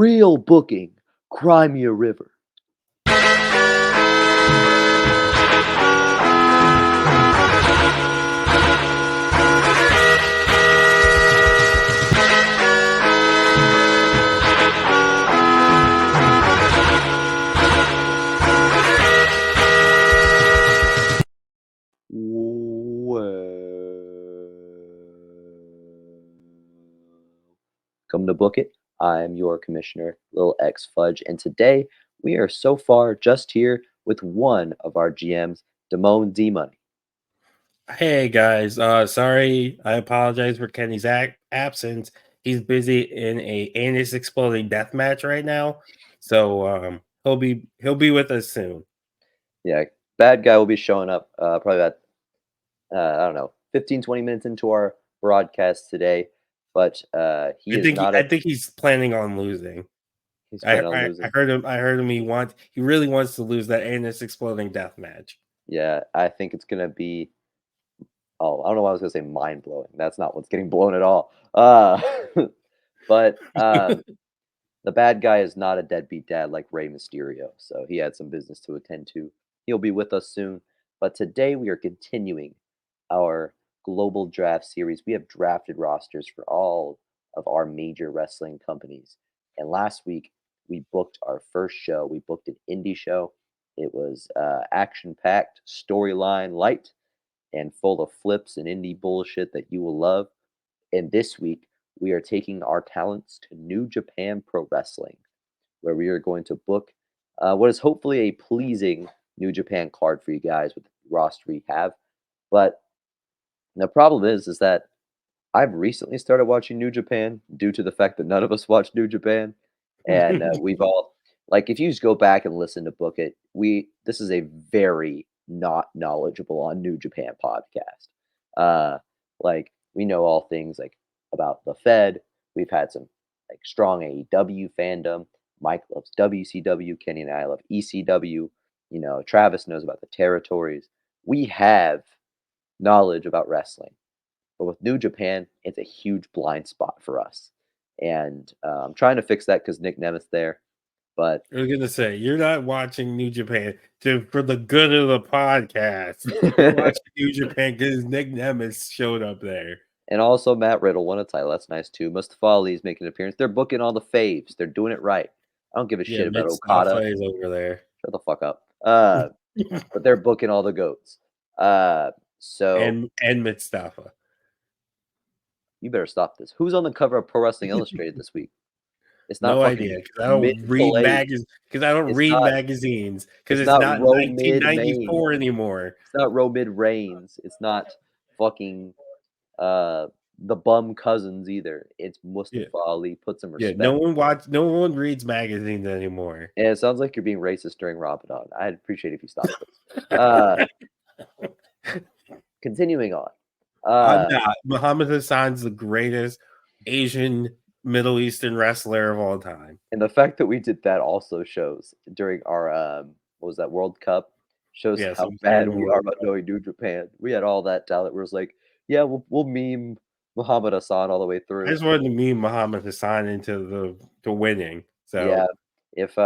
Real booking. Cry me a river. Come to book it. I'm your commissioner, Lil X Fudge, and today we are so far just here with one of our GMs, Damone D Money. Hey guys, sorry, I apologize for Kenny's absence. He's busy in a anus exploding death match right now, so he'll be with us soon. Yeah, bad guy will be showing up probably about I don't know 15, 20 minutes into our broadcast today, but he I is think not I at. think he's planning on losing. He's I, planning on I I losing. heard him. I heard him. He really wants to lose that anus exploding death match. Yeah, I think it's gonna be. Oh, I don't know why I was gonna say mind blowing. That's not what's getting blown at all. But the bad guy is not a deadbeat dad like Rey Mysterio, so he had some business to attend to. He'll be with us soon. But today we are continuing our global draft series. We have drafted rosters for all of our major wrestling companies. And last week we booked our first show. We booked an indie show. It was action packed, storyline light, and full of flips and indie bullshit that you will love. And this week, we are taking our talents to New Japan Pro Wrestling, where we are going to book what is hopefully a pleasing New Japan card for you guys with the roster we have. But the problem is that I've recently started watching New Japan due to the fact that none of us watch New Japan, and we've all like if you just go back and listen to Book It, this is a very not knowledgeable on New Japan podcast. Like we know all things like about the Fed. We've had some like strong AEW fandom. Mike loves WCW. Kenny and I love ECW. You know, Travis knows about the territories. We have knowledge about wrestling. But with New Japan, it's a huge blind spot for us. And I'm trying to fix that because Nick Nemeth's there. But I was gonna say you're not watching New Japan for the good of the podcast. You're watching New Japan because Nick Nemeth showed up there. and also Matt Riddle won a title. That's nice too. Mustafa Ali's making an appearance. They're booking all the faves. They're doing it right. I don't give a Yeah, shit about Mustafa Okada. is over there. Shut the fuck up. But they're booking all the goats. So and Mustafa. you better stop this. Who's on the cover of Pro Wrestling Illustrated this week? It's not No fucking idea because I don't read mid-middle age. It's not. magazines because It's it's not not Romid Main. 1994 anymore. It's not Romid Reigns. It's not fucking the bum cousins either. It's Yeah, Mustafa Ali. Put some yeah. respect. No one reads magazines anymore. And it sounds like you're being racist during Ramadan. I'd appreciate if you stopped this. Continuing on. I'm not. Muhammad Hassan's the greatest Asian Middle Eastern wrestler of all time. And the fact that we did that also shows during our what was that World Cup shows Yes, how bad we are about knowing New Japan. We had all that talent. Where it was like, yeah, we'll meme Muhammad Hassan all the way I through. just wanted to meme Muhammad Hassan into the winning. So Yeah, if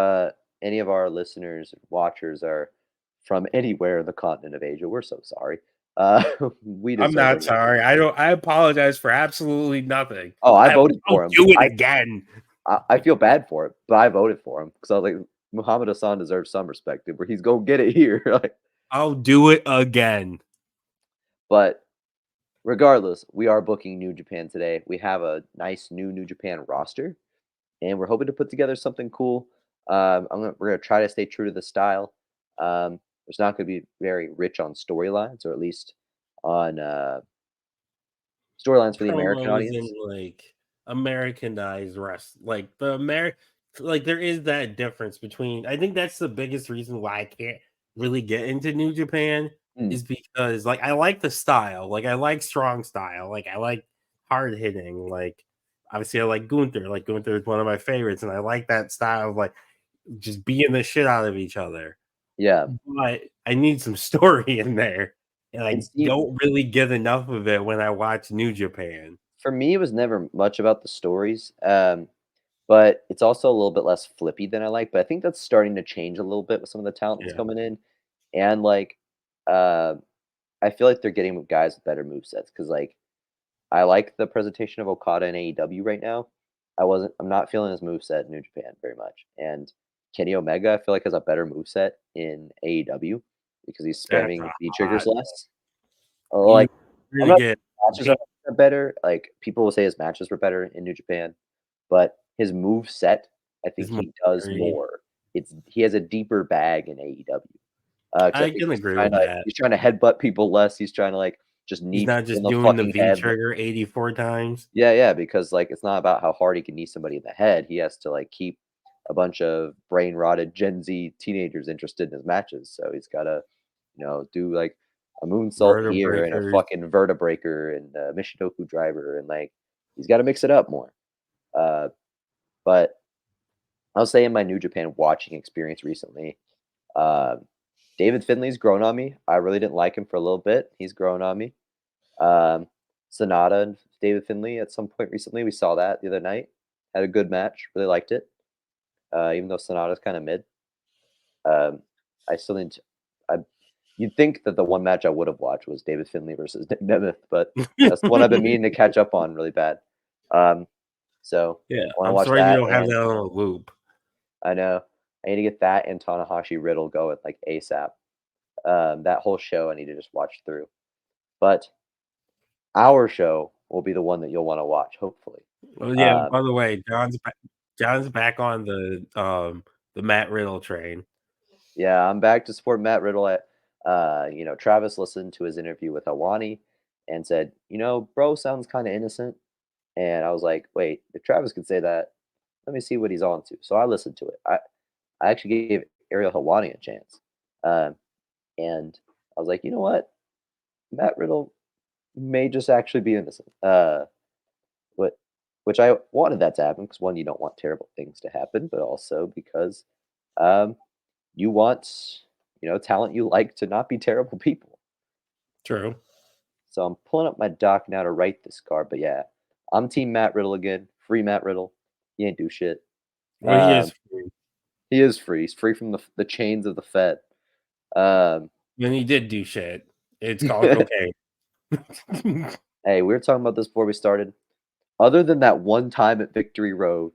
any of our listeners watchers are from anywhere in the continent of Asia, we're so sorry. We I'm deserve not it. sorry. I apologize for absolutely nothing. Oh, I voted for I'll him. do it again. I feel bad for it, but I voted for him because I was like, Muhammad Hassan deserves some respect, where he's gonna get it here. Like, I'll do it again. but regardless, we are booking New Japan today. We have a nice New Japan roster, and we're hoping to put together something cool. We're gonna try to stay true to the style. It's not gonna be very rich on storylines, or at least on storylines for the American Promos and audience. like Americanized like like there is that difference between. I think that's the biggest reason why I can't really get into New Japan Mm, is because like I like the style, like I like strong style, like I like hard hitting, like obviously I like Gunther. Like Gunther is one of my favorites, and I like that style of like just beating the shit out of each other. yeah, But I need some story in there, and and I see, don't really get enough of it when I watch New Japan. for me, it was never much about the stories. but it's also a little bit less flippy than I like. But I think that's starting to change a little bit with some of the talent that's Yeah, coming in, and uh, I feel like they're getting guys with better movesets because I like the presentation of Okada in AEW right now. I'm not feeling his moveset in New Japan very much. And Kenny Omega, I feel like has a better moveset in AEW because he's that's spamming a V triggers hot. less. You Like I'm really not get matches are better. Like people will say his matches were better in New Japan, but his move set, I think is more he does varied. more. He has a deeper bag in AEW. 'Cause I I think can agree with that. he's trying to headbutt people less. He's trying to just He's knee not people in just the doing the fucking V head. trigger 84 times. Yeah, yeah, because, it's not about how hard he can knee somebody in the head, he has to, keep a bunch of brain-rotted Gen Z teenagers interested in his matches, so he's gotta, do, a moonsault here and a Vertebreakers. fucking vertebraker and a Michinoku driver, and, he's gotta mix it up more. Uh, but I'll say in my New Japan watching experience recently, um, David Finlay's grown on me. I really didn't like him for a little bit, he's grown on me. Um, Sonata and David Finlay at some point recently. We saw that the other night. Had a good match. Really liked it. Even though Sonata's kind of mid. Um, I still need to. I, you'd think that the one match I would have watched was David Finlay versus Nick Nemeth, but that's the one I've been meaning to catch up on really bad. Um, so Yeah, I want to I'm watch sorry you that, don't have and that on a loop. I know I need to get that and Tanahashi Riddle going ASAP. That whole show I need to just watch through. But our show will be the one that you'll want to watch, hopefully. Oh, yeah, Um, by the way, John's back on the Matt Riddle train. Yeah, I'm back to support Matt Riddle. Travis listened to his interview with Hawani and said, bro sounds kind of innocent. And I was like, wait, if Travis could say that, let me see what he's on to. So I listened to it. I actually gave Ariel Hawani a chance. Um, and I was like, you know what? Matt Riddle may just actually be innocent. What, which I wanted that to happen because one, you don't want terrible things to happen, but also because um, you want, talent you like to not be terrible people. True. So I'm pulling up my doc now to write this card. But yeah, I'm team Matt Riddle again. Free Matt Riddle. He ain't do shit. Well, he Um, is free. he is free. He's free from the chains of the Fed. Um, When he did do shit, it's called cocaine. hey, we were talking about this before we started. Other than that one time at Victory Road,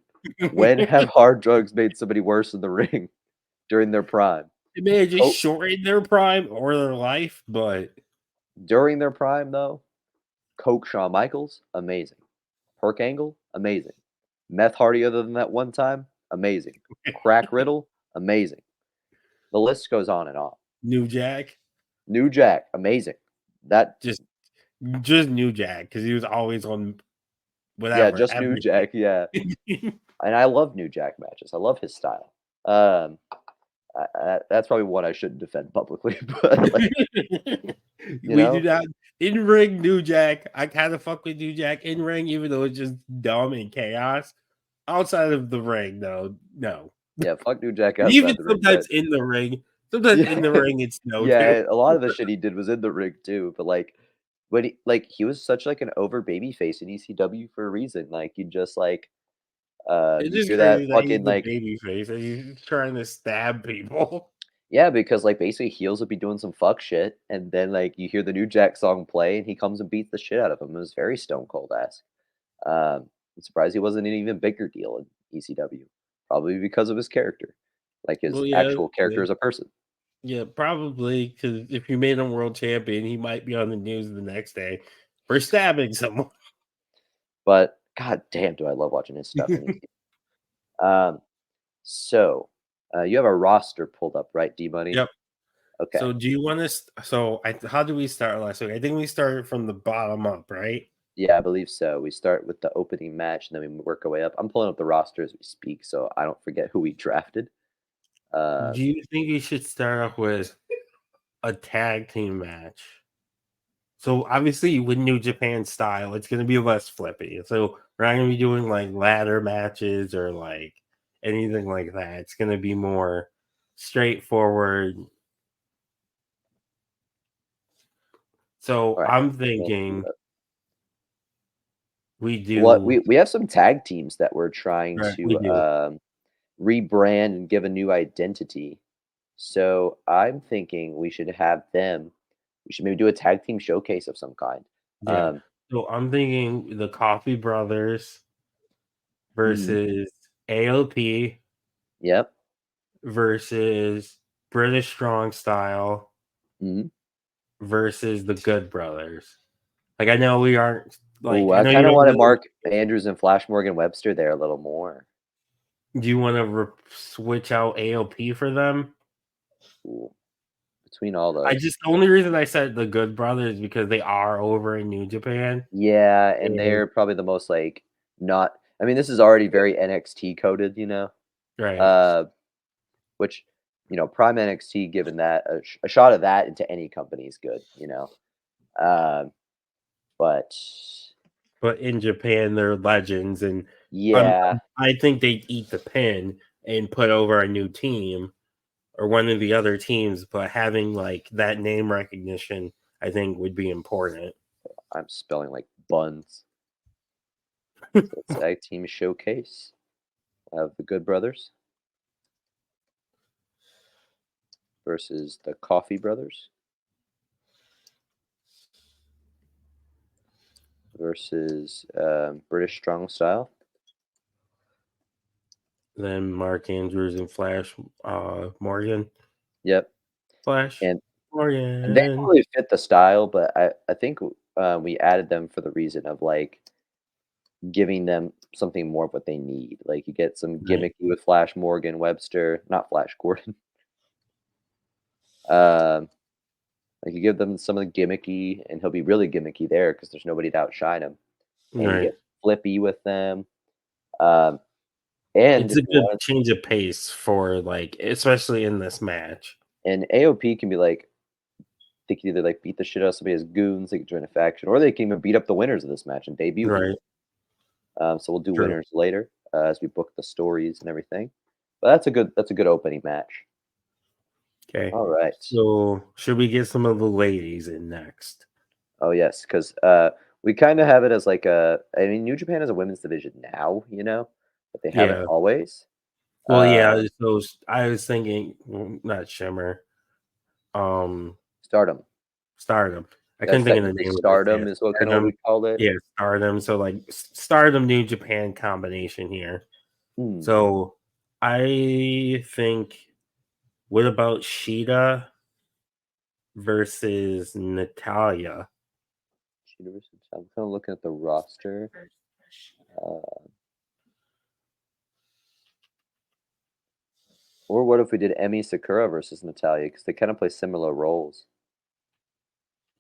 when have hard drugs made somebody worse in the ring during their prime? It may have just Coke shortened their prime or their life, but during their prime though, Coke Shawn Michaels, amazing. Perk Angle, amazing. Meth Hardy, other than that one time, amazing. Crack Riddle, amazing. The list goes on and on. New Jack, New Jack, amazing. That just just New Jack because he was always on yeah, whatever just New everything. Jack, yeah. And I love New Jack matches. I love his style. Um, that's probably one I shouldn't defend publicly, but you We do know, not in ring New Jack. I kind of fuck with New Jack in ring, even though it's just dumb and chaos. Outside of the ring, though, no. yeah, fuck New Jack And even outside the ring, sometimes but in the ring, sometimes yeah, in the ring, it's no too. yeah, a lot of the shit he did was in the ring too. But when he was such an over baby face in ECW for a reason. You just It's you just hear that crazy that he's fucking the baby face and he's trying to stab people. yeah, because basically heels would be doing some fuck shit, and then you hear the New Jack song play, and he comes and beats the shit out of him. It was very Stone Cold esque. I'm surprised he wasn't an even bigger deal in ECW, probably because of his character, his Well, yeah, actual character yeah, as a person. yeah, probably because if you made him world champion, he might be on the news the next day for stabbing someone. But god damn, do I love watching his stuff in ECW. So you have a roster pulled up, right, D Money? Yep. Okay. So, do you want to? How do we start last week? I think we started from the bottom up, right? Yeah, I believe so. We start with the opening match, and then we work our way up. I'm pulling up the roster as we speak, so I don't forget who we drafted. Do Um, you think we should start off with a tag team match? So obviously with New Japan style, it's gonna be less flippy. So we're not gonna be doing like ladder matches or like anything like that. It's gonna be more straightforward. So all right, I'm let me pull thinking it up. We What do. we have some tag teams that we're trying Right, we to, do. rebrand and give a new identity. So, I'm thinking we should have them we should maybe do a tag team showcase of some kind. Yeah. Um So I'm thinking the Coffee Brothers mhm, versus AOP yep, versus British Strong Style mhm. versus the Good Brothers. Like, I know we aren't Ooh, like, I I know you kinda don't wanna really Mark Andrews and Flash Morgan Webster there a little more. do you wanna switch out AOP for them? Ooh, between all I those. just the only reason I said the Good Brothers is because they are over in New Japan, Yeah, and and they're probably the most, like, not I mean, this is already very NXT coded, you know? right. Uh, which, prime NXT given that a shot of that into any company is good, you know? Um, but But in Japan, they're legends, and yeah, I think they'd eat the pin and put over a new team or one of the other teams, but having, like, that name recognition, I think would be important. I'm spelling like buns. So it's tag team showcase of the Good Brothers versus the Coffee Brothers versus British Strong Style. Then Mark Andrews and Morgan. Yep, Flash and they don't Morgan. really fit the style, but I think we added them for the reason of like giving them something more of what they need. Like you get some Right, gimmicky with Flash Morgan Webster, not Flash Gordon. Um, like you give them some of the gimmicky, and he'll be really gimmicky there because there's nobody to outshine him. And you right. get flippy with them. Um, and It's if a you good want, change of pace for, like, especially in this match. and AOP can be like they can either like beat the shit out of somebody as goons, they can join a faction, or they can even beat up the winners of this match and debut Right, people. So we'll do true. winners later as we book the stories and everything. But that's a good opening match. Okay. All right. So, should we get some of the ladies in next? Oh yes, because we kind of have it as like a. I mean, New Japan has a women's division now, but they haven't Yeah. always. Well, yeah, Uh, so I was thinking, not Shimmer, um, Stardom. Stardom. I couldn't That's think of the technically name of it. Yeah, Stardom is what kind of what Stardom. we called it. Yeah, Stardom. So, like, Stardom New Japan combination here. Hmm. So I think, what about Sheeta versus Natalia? I'm kind of looking at the roster. Uh, or what if we did Emi Sakura versus Natalia? Because they kind of play similar roles.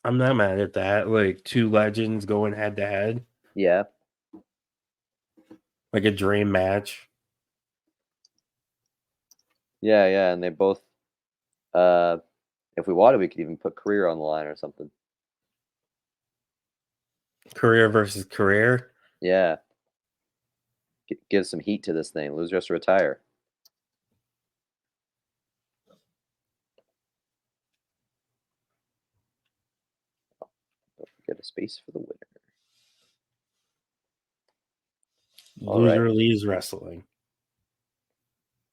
I'm not mad at that. Like, two legends going head to head, Yeah, like a dream match. yeah, yeah. And they both, uh, if we wanted, we could even put career on the line or something. Career versus career. Yeah, give some heat to this thing. Lose, just retire. Don't forget a space for the winner. All right, Loser leaves wrestling.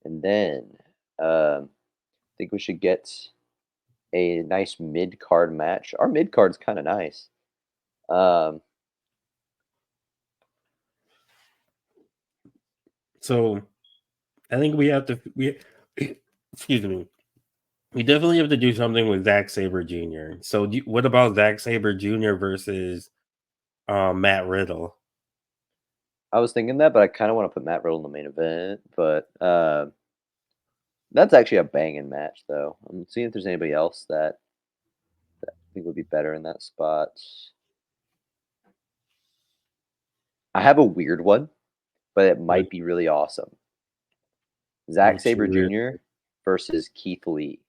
and then I think we should get a nice mid card match. Our mid card's kind of nice. Um, So I think we have to we excuse me. We definitely have to do something with Zack Saber Jr. So what about Zack Saber Jr. versus Matt Riddle? I was thinking that, but I kind of want to put Matt Riddle in the main event. But that's actually a banging match, though. I'm seeing if there's anybody else that I think would be better in that spot. I have a weird one, but it What, might be really awesome. Zack what's Sabre your weird? Jr. versus Keith Lee.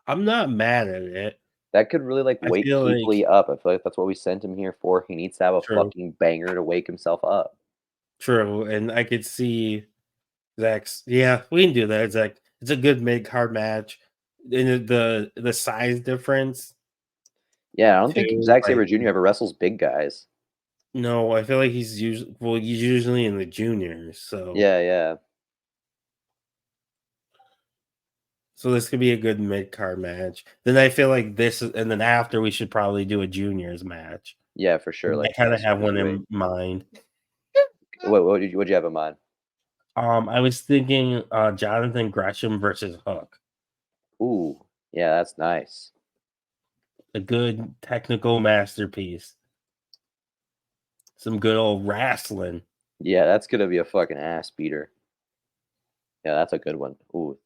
I'm not mad at it. That could really like I wake feel Keith like Lee up. I feel like that's what we sent him here for. He needs to have a true, fucking banger to wake himself up. true, and I could see Zach's. Yeah, we can do that. Zach, it's a good mid card match. and the size difference Yeah, I don't think too. Zack Like, Sabre Jr. ever wrestles big guys. no, I feel like he's usually in the juniors. Yeah, yeah, So this could be a good mid card match. Then I feel like and then after we should probably do a juniors match. yeah, for sure. I Like kind of juniors have one cruiserweight. in mind. What did you have in mind? I was thinking Jonathan Gresham versus Hook. Ooh, yeah, that's nice. A good technical masterpiece. Some good old wrestling. Yeah, that's gonna be a fucking ass beater. Yeah, that's a good one. Ooh,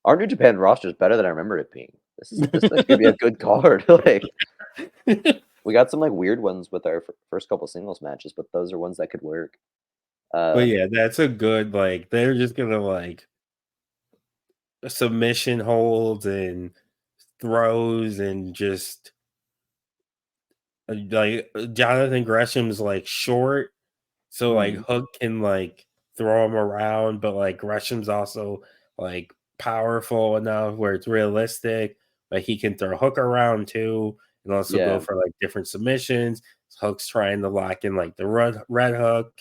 our New Japan roster is better than I remember it being. This is actually gonna be a good card. Like we got some like weird ones with our first couple singles matches, but those are ones that could work. But Uh, yeah, that's a good like they're just gonna like submission holds and throws and just Jonathan Gresham's like short, so like mm, Hook can like throw him around, but like Gresham's also like powerful enough where it's realistic. Like he can throw Hook around too, and also go yeah, for like different submissions. Hook's trying to lock in like the red hook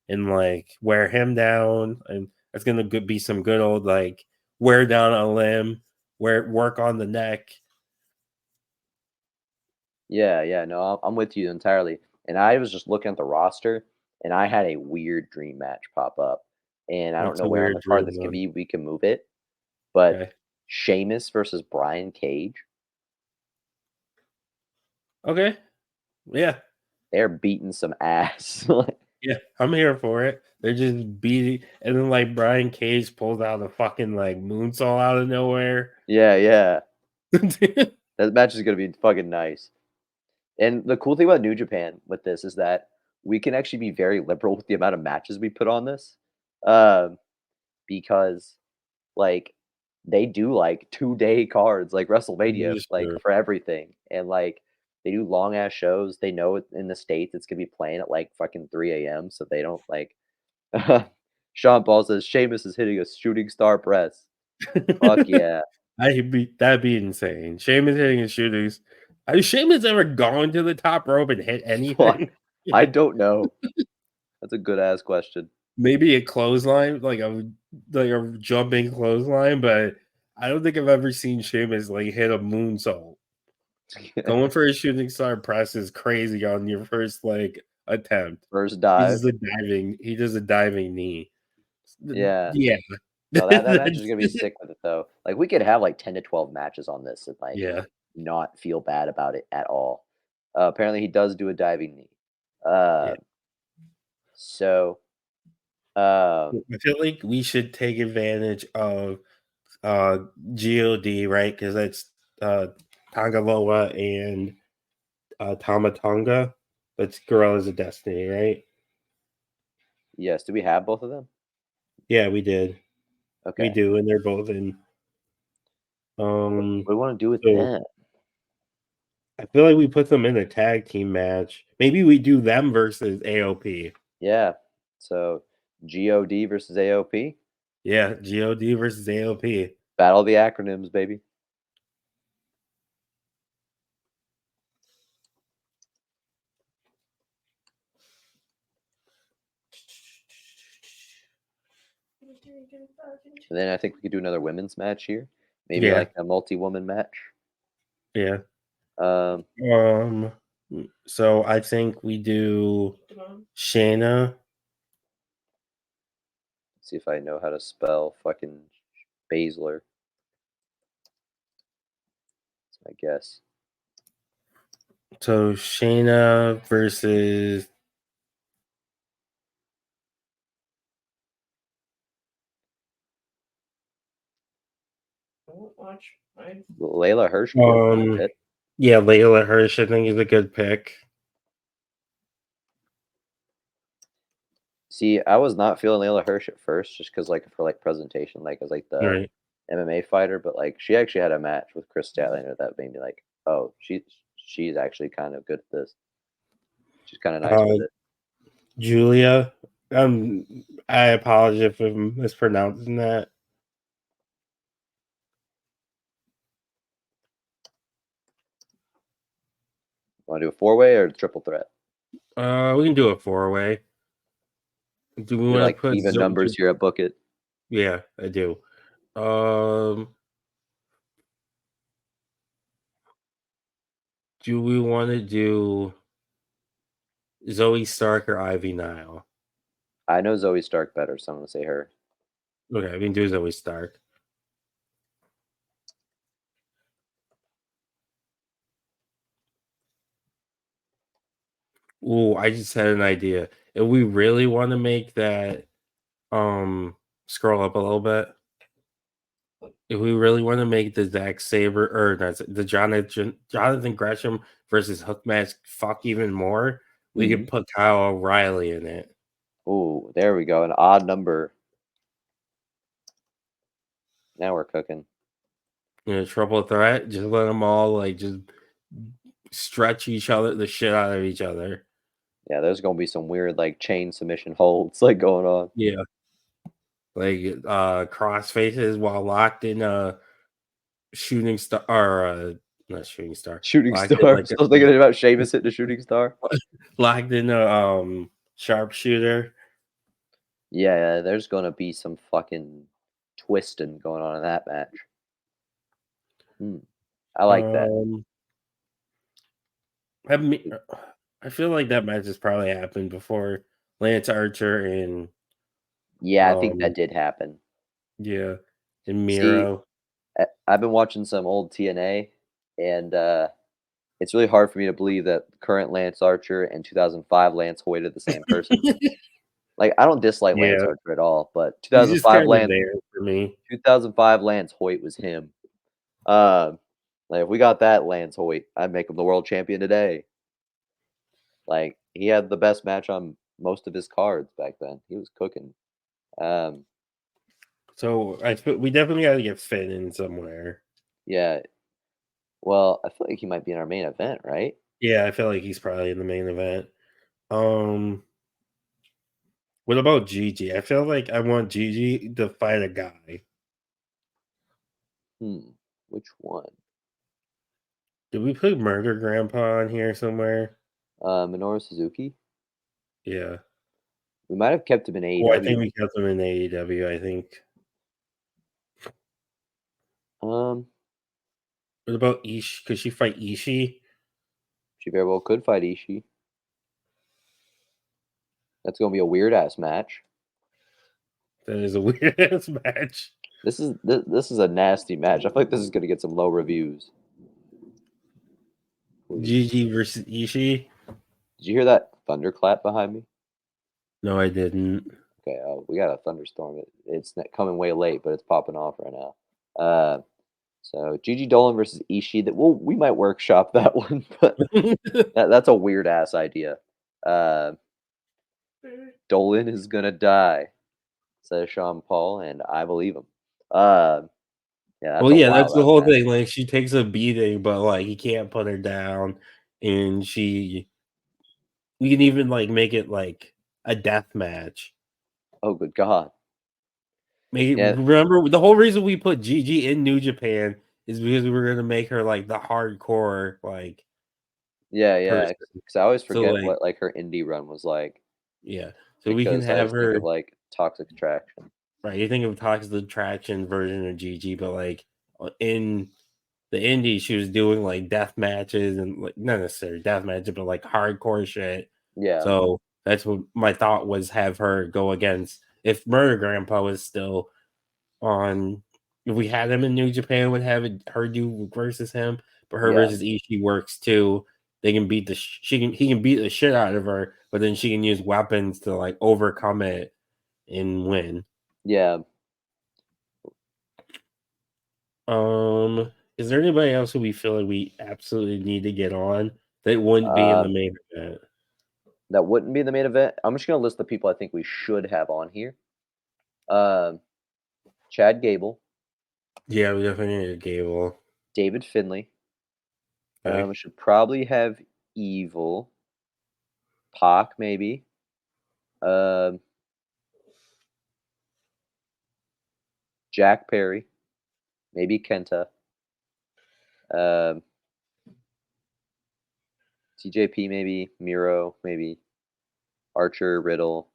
and like wear him down, and that's gonna be some good old like wear down a limb, work on the neck. yeah, yeah. No, I'm with you entirely. And I was just looking at the roster, and I had a weird dream match pop up, and I don't What's know a where on weird the card dream this could one? be. We can move it, but Okay. Sheamus versus Brian Cage. Okay. Yeah. They're beating some ass. Yeah, I'm here for it. They're just beating, and then like Brian Cage pulls out a fucking like moonsault out of nowhere. Yeah, yeah. That match is gonna be fucking nice. And the cool thing about New Japan with this is that we can actually be very liberal with the amount of matches we put on this, um, because like they do like 2-day cards like WrestleMania, That is like true. for everything, and like they do long ass shows. They know in the states it's gonna be playing at like fucking 3 a.m. So they don't like. Sean Paul says Sheamus is hitting a shooting star press. Fuck yeah! That'd be insane. Sheamus hitting his shootings. Has Sheamus ever gone to the top rope and hit Fuck, anything? I don't know. That's a good ass question. Maybe a clothesline, like a jumping clothesline, but I don't think I've ever seen Sheamus like hit a moonsault. Going for a shooting star press is crazy on your first like attempt. First dive. He does a diving knee. Yeah. Yeah. No, that match is That's gonna be sick with it though. Like we could have like 10 to 12 matches on this and like yeah, not feel bad about it at all. Apparently he does do a diving knee. Uh, yeah. so um, I feel like we should take advantage of uh God, right? Because that's Tangaloa and Tamatonga. That's Gorillas of Destiny, right? yes, do we have both of them? Yeah, we did. We Okay. do, and they're both in. What do we want to do with So them? I feel like we put them in a tag team match. Maybe we do them versus AOP. Yeah. So God versus AOP. Yeah, God versus AOP. Battle of the acronyms, baby. And then I think we could do another women's match here. Maybe Yeah, like a multi-woman match. yeah. Um, Um, so I think we do Shayna. see if I know how to spell fucking Baszler. That's my guess. So Shayna versus Layla Hirsch could work a little bit. yeah, Layla Hirsch. I think is a good pick. See, I was not feeling Layla Hirsch at first, just because like for like presentation, like as like the Right. MMA fighter, but like she actually had a match with Chris Statlander that made me like, oh, she's actually kind of good at this. She's kind of nice Uh, with it. Julia. I apologize if I'm mispronouncing that. Want to do a four-way or triple threat? We can do a four-way. Do we You're want like to put even numbers here at Book It. Yeah, I do. Um, do we want to do Zoe Stark or Ivy Nile? I know Zoe Stark better, so I'm gonna say her. Okay, we can do Zoe Stark. Ooh, I just had an idea. If we really want to make that, scroll up a little bit. If we really want to make the Zack Saber or not, the Jonathan Gresham versus Hook match fuck even more, we Hmm. could put Kyle O'Reilly in it. Ooh, there we go. An odd number. Now we're cooking. Triple threat. Just let them all like just stretch each other the shit out of each other. Yeah, there's gonna be some weird like chain submission holds like going on. Yeah, like cross faces while locked in a shooting star or not shooting star, Shooting locked in star. like Still thinking about Sheamus hitting a shooting star. locked in a sharpshooter. Yeah, there's gonna be some fucking twisting going on in that match. Hmm, I like that. Um, I mean, I feel like that match has probably happened before. Lance Archer and Yeah, I think that um did happen. yeah, and See, Miro. I've been watching some old TNA, and it's really hard for me to believe that current Lance Archer and 2005 Lance Hoyt are the same person. Like, I don't dislike Lance Yeah, Archer at all, but he's just kind of there for me. 2005 Lance Hoyt was him. Um, like if we got that Lance Hoyt, I'd make him the world champion today. Like he had the best match on most of his cards back then. He was cooking. Um, So I feel we definitely got to get Finn in somewhere. yeah. Well, I feel like he might be in our main event, right? Yeah, I feel like he's probably in the main event. Um, what about Gigi? I feel like I want Gigi to fight a guy. Hmm. Which one? Did we put Murder Grandpa on here somewhere? Minoru Suzuki. Yeah. We might have kept him in Oh, I think AEW. we kept him in AEW. I think. Um, What about Ishi? Could she fight Ishii? she very well could fight Ishii. That's gonna be a weird ass match. That is a weird ass match. This is a nasty match. I feel like this is gonna get some low reviews. Please. Gigi versus Ishii. Did you hear that thunderclap behind me? No, I didn't. Okay, we got a thunderstorm. Coming way late, but it's popping off right now. Uh, so Gigi Dolan versus Ishii. We might workshop that one, but that's a weird ass idea. Uh, Dolan is gonna die, says Sean Paul, and I believe him. Uh, yeah, that's Well, a yeah, that's wild the ass whole match. thing. Like, she takes a beating, but like he can't put her down, and we can even like make it like a death match. Oh, good God. Make it, Yeah, remember the whole reason we put Gigi in New Japan is because we were gonna make her like the hardcore like yeah. person. Because I always So forget like what like her indie run was like yeah, so we can because I have just think of her like Toxic Attraction. right. You think of Toxic Attraction version of Gigi, but like in the indie, she was doing like death matches and like not necessarily death matches, but like hardcore shit. Yeah, So that's what my thought was: have her go against if Murder Grandpa was still on. If we had him in New Japan, would have her do versus him, but her yeah, versus Ishii works too. They can beat the he can beat the shit out of her, but then she can use weapons to like overcome it and win. yeah. Is there anybody else who we feel like we absolutely need to get on that wouldn't be in the Um, main event? that wouldn't be the main event. I'm just gonna list the people I think we should have on here. Um, Chad Gable, Yeah, we definitely need a Gable. David Finlay. Okay. We should probably have Evil, Pac, maybe. Um, Jack Perry, maybe Kenta. Um, TJP maybe, Miro maybe, Archer, Riddle.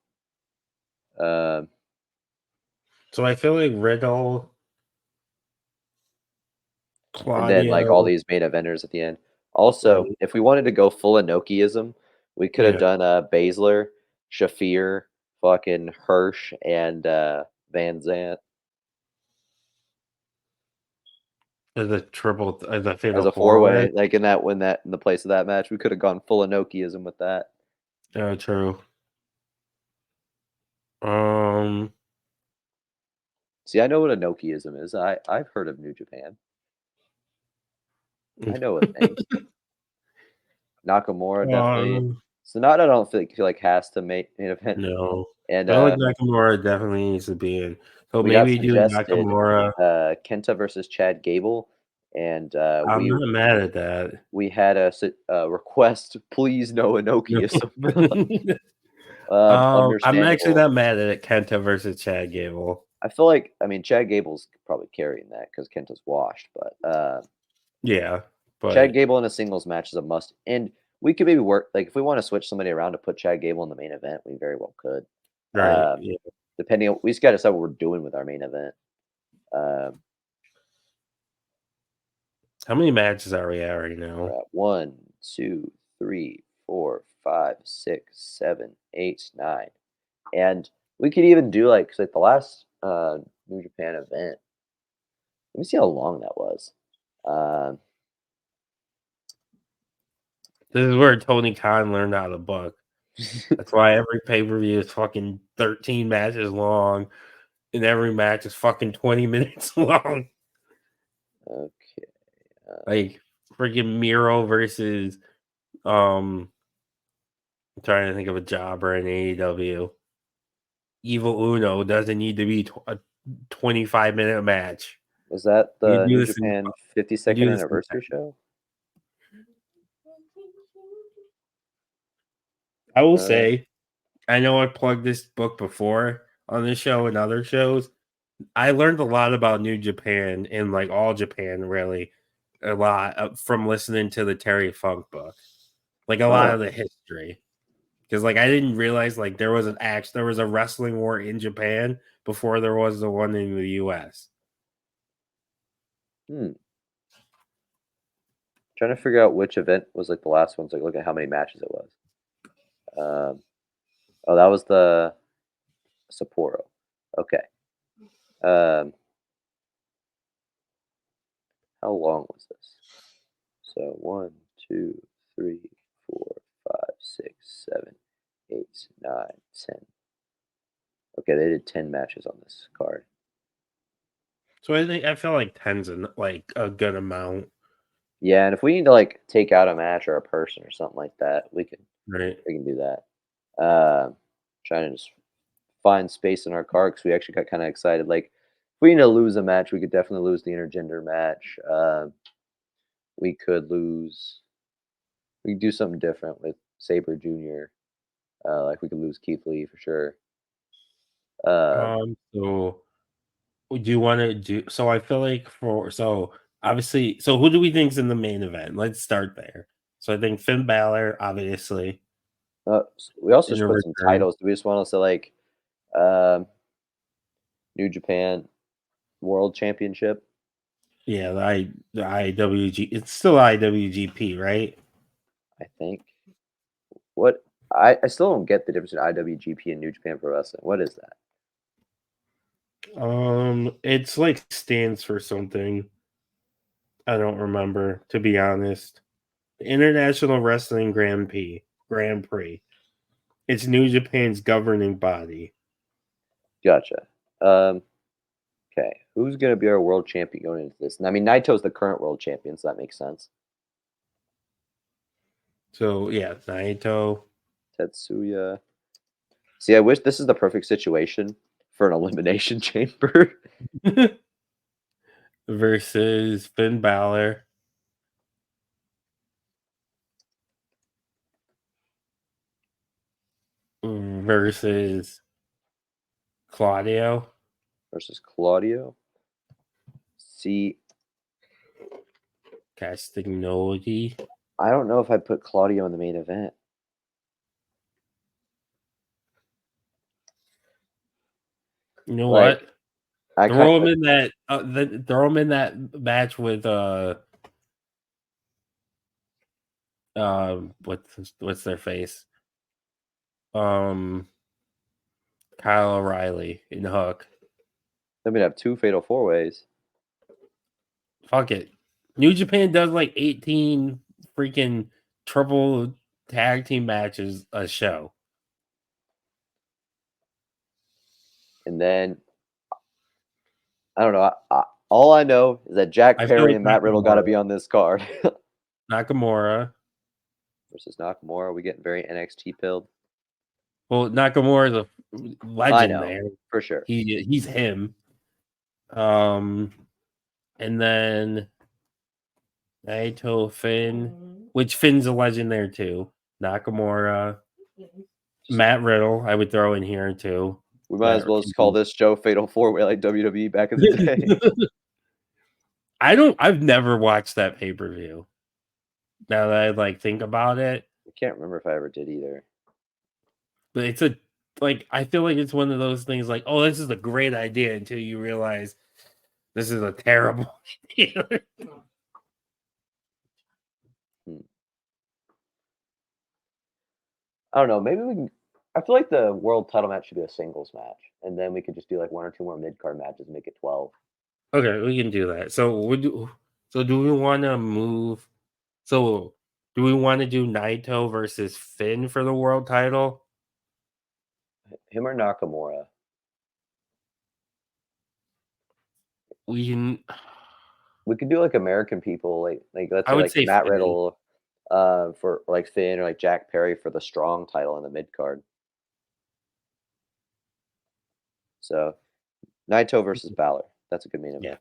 Um, So I feel like Riddle, and then like all Claudio, these main eventers at the end. Also, right? if we wanted to go full Inokiism, we could have Yeah, done Baszler, Shafir, fucking Hirsch, and Van Zant as a as fatal a four four way. way. Like in the place of that match, we could have gone full Inokiism with that. Yeah, true. Um, See, I know what Inokiism is. I've heard of New Japan. I know a thing. Nakamura definitely. um, Sonata, I don't feel like has to make main event. no. And I feel like Nakamura definitely needs to be in. So we got maybe do suggested Nakamura. Kenta versus Chad Gable, and I'm not mad at that. we had a request. Please no Inokiism. I'm actually Understandable. not mad at it. Kenta versus Chad Gable. I feel like Chad Gable's probably carrying that because Kenta's washed, but Yeah, Chad but Gable in a singles match is a must. And we could maybe work like if we want to switch somebody around to put Chad Gable in the main event, we very well could. right. Um, Yeah. depending on we just got to decide what we're doing with our main event. Um, How many matches are we at right now? we're at 1, 2, 3, 4, 5, 6, 7, 8, 9. And we could even do like 'cause, like the last New Japan event. Let me see how long that was. Um, This is where Tony Khan learned how to book. That's why every pay per view is fucking 13 matches long, and every match is fucking 20 minutes long. okay. Like freaking Miro versus um I'm trying to think of a jobber in AEW. Evil Uno doesn't need to be a 25-minute match. Was that You the do New this in Japan you 52nd do this in anniversary show? I will Uh, say, I know I plugged this book before on this show and other shows. I learned a lot about New Japan and like all Japan, really, a lot from listening to the Terry Funk book, like a lot oh, of the history. Because like I didn't realize like there was a wrestling war in Japan before there was the one in the U.S. hmm. Trying to figure out which event was like the last one. So like, look at how many matches it was. Oh, that was the Sapporo. Okay. Um, how long was this? So 1, 2, 3, 4, 5, 6, 7, 8, 9, 10. Okay, they did 10 matches on this card. So I feel like ten's like a good amount, Yeah, and if we need to like take out a match or a person or something like that, right? we can do that. Trying to just find space in our card because we actually got kind of excited. Like, if we need to lose a match, we could definitely lose the intergender match. We could lose. We could do something different with Saber Junior. Like we could lose Keith Lee for sure. So do you want to do? So I feel like obviously, so who do we think's in the main event? Let's start there. So I think Finn Balor, obviously, We also in should a put some return. titles. Do we just want to say like um, New Japan World Championship? Yeah, the IWG. It's still IWGP, right? I think. What I still don't get the difference in IWGP and New Japan Pro Wrestling. What is that? It's like stands for something. I don't remember, to be honest. International Wrestling Grand Prix. It's New Japan's governing body. Gotcha. Um, okay, who's gonna be our world champion going into this? And I mean, Naito's the current world champion, so that makes sense. So yeah, Naito Tetsuya. See, I wish this is the perfect situation for an elimination chamber. versus Finn Balor versus Claudio versus Claudio. See, Castagnoli. I don't know if I put Claudio in the main event. You know Like, what? I kind Throw him of in that. Throw him in that match with what's their face? Um, Kyle O'Reilly in Hook. then we'd have 2 fatal 4-ways. Fuck it. New Japan does like 18 freaking triple tag team matches a show. And then I don't know. All I know is that Jack I feel Perry with and Matt Riddle got to Nakamura. be on this card. Nakamura. Versus Nakamura. We getting very NXT pilled. Well, Nakamura is a I legend know there. for sure. He's him. And then Naito Finn, which Finn's a legend there too. Nakamura, Matt Riddle, I would throw in here too. We might as well just call this show Fatal 4-Way like WWE back in the day. I've never watched that pay-per-view. Now that I like think about it, I can't remember if I ever did either. but it's I feel like it's one of those things like, oh, this is a great idea until you realize this is a terrible idea. Hmm. I don't know. Maybe we can. I feel like the world title match should be a singles match, and then we could just do like 1 or 2 more mid card matches, and make it 12. Okay, we can do that. So do we want to move? So do we want to do Naito versus Finn for the world title? Him or Nakamura. We can. We could do like American people, like let's I say would like say Matt Finn. Riddle, for like Finn or like Jack Perry for the strong title in the mid card. So Naito versus Balor. That's a good main Yeah. event.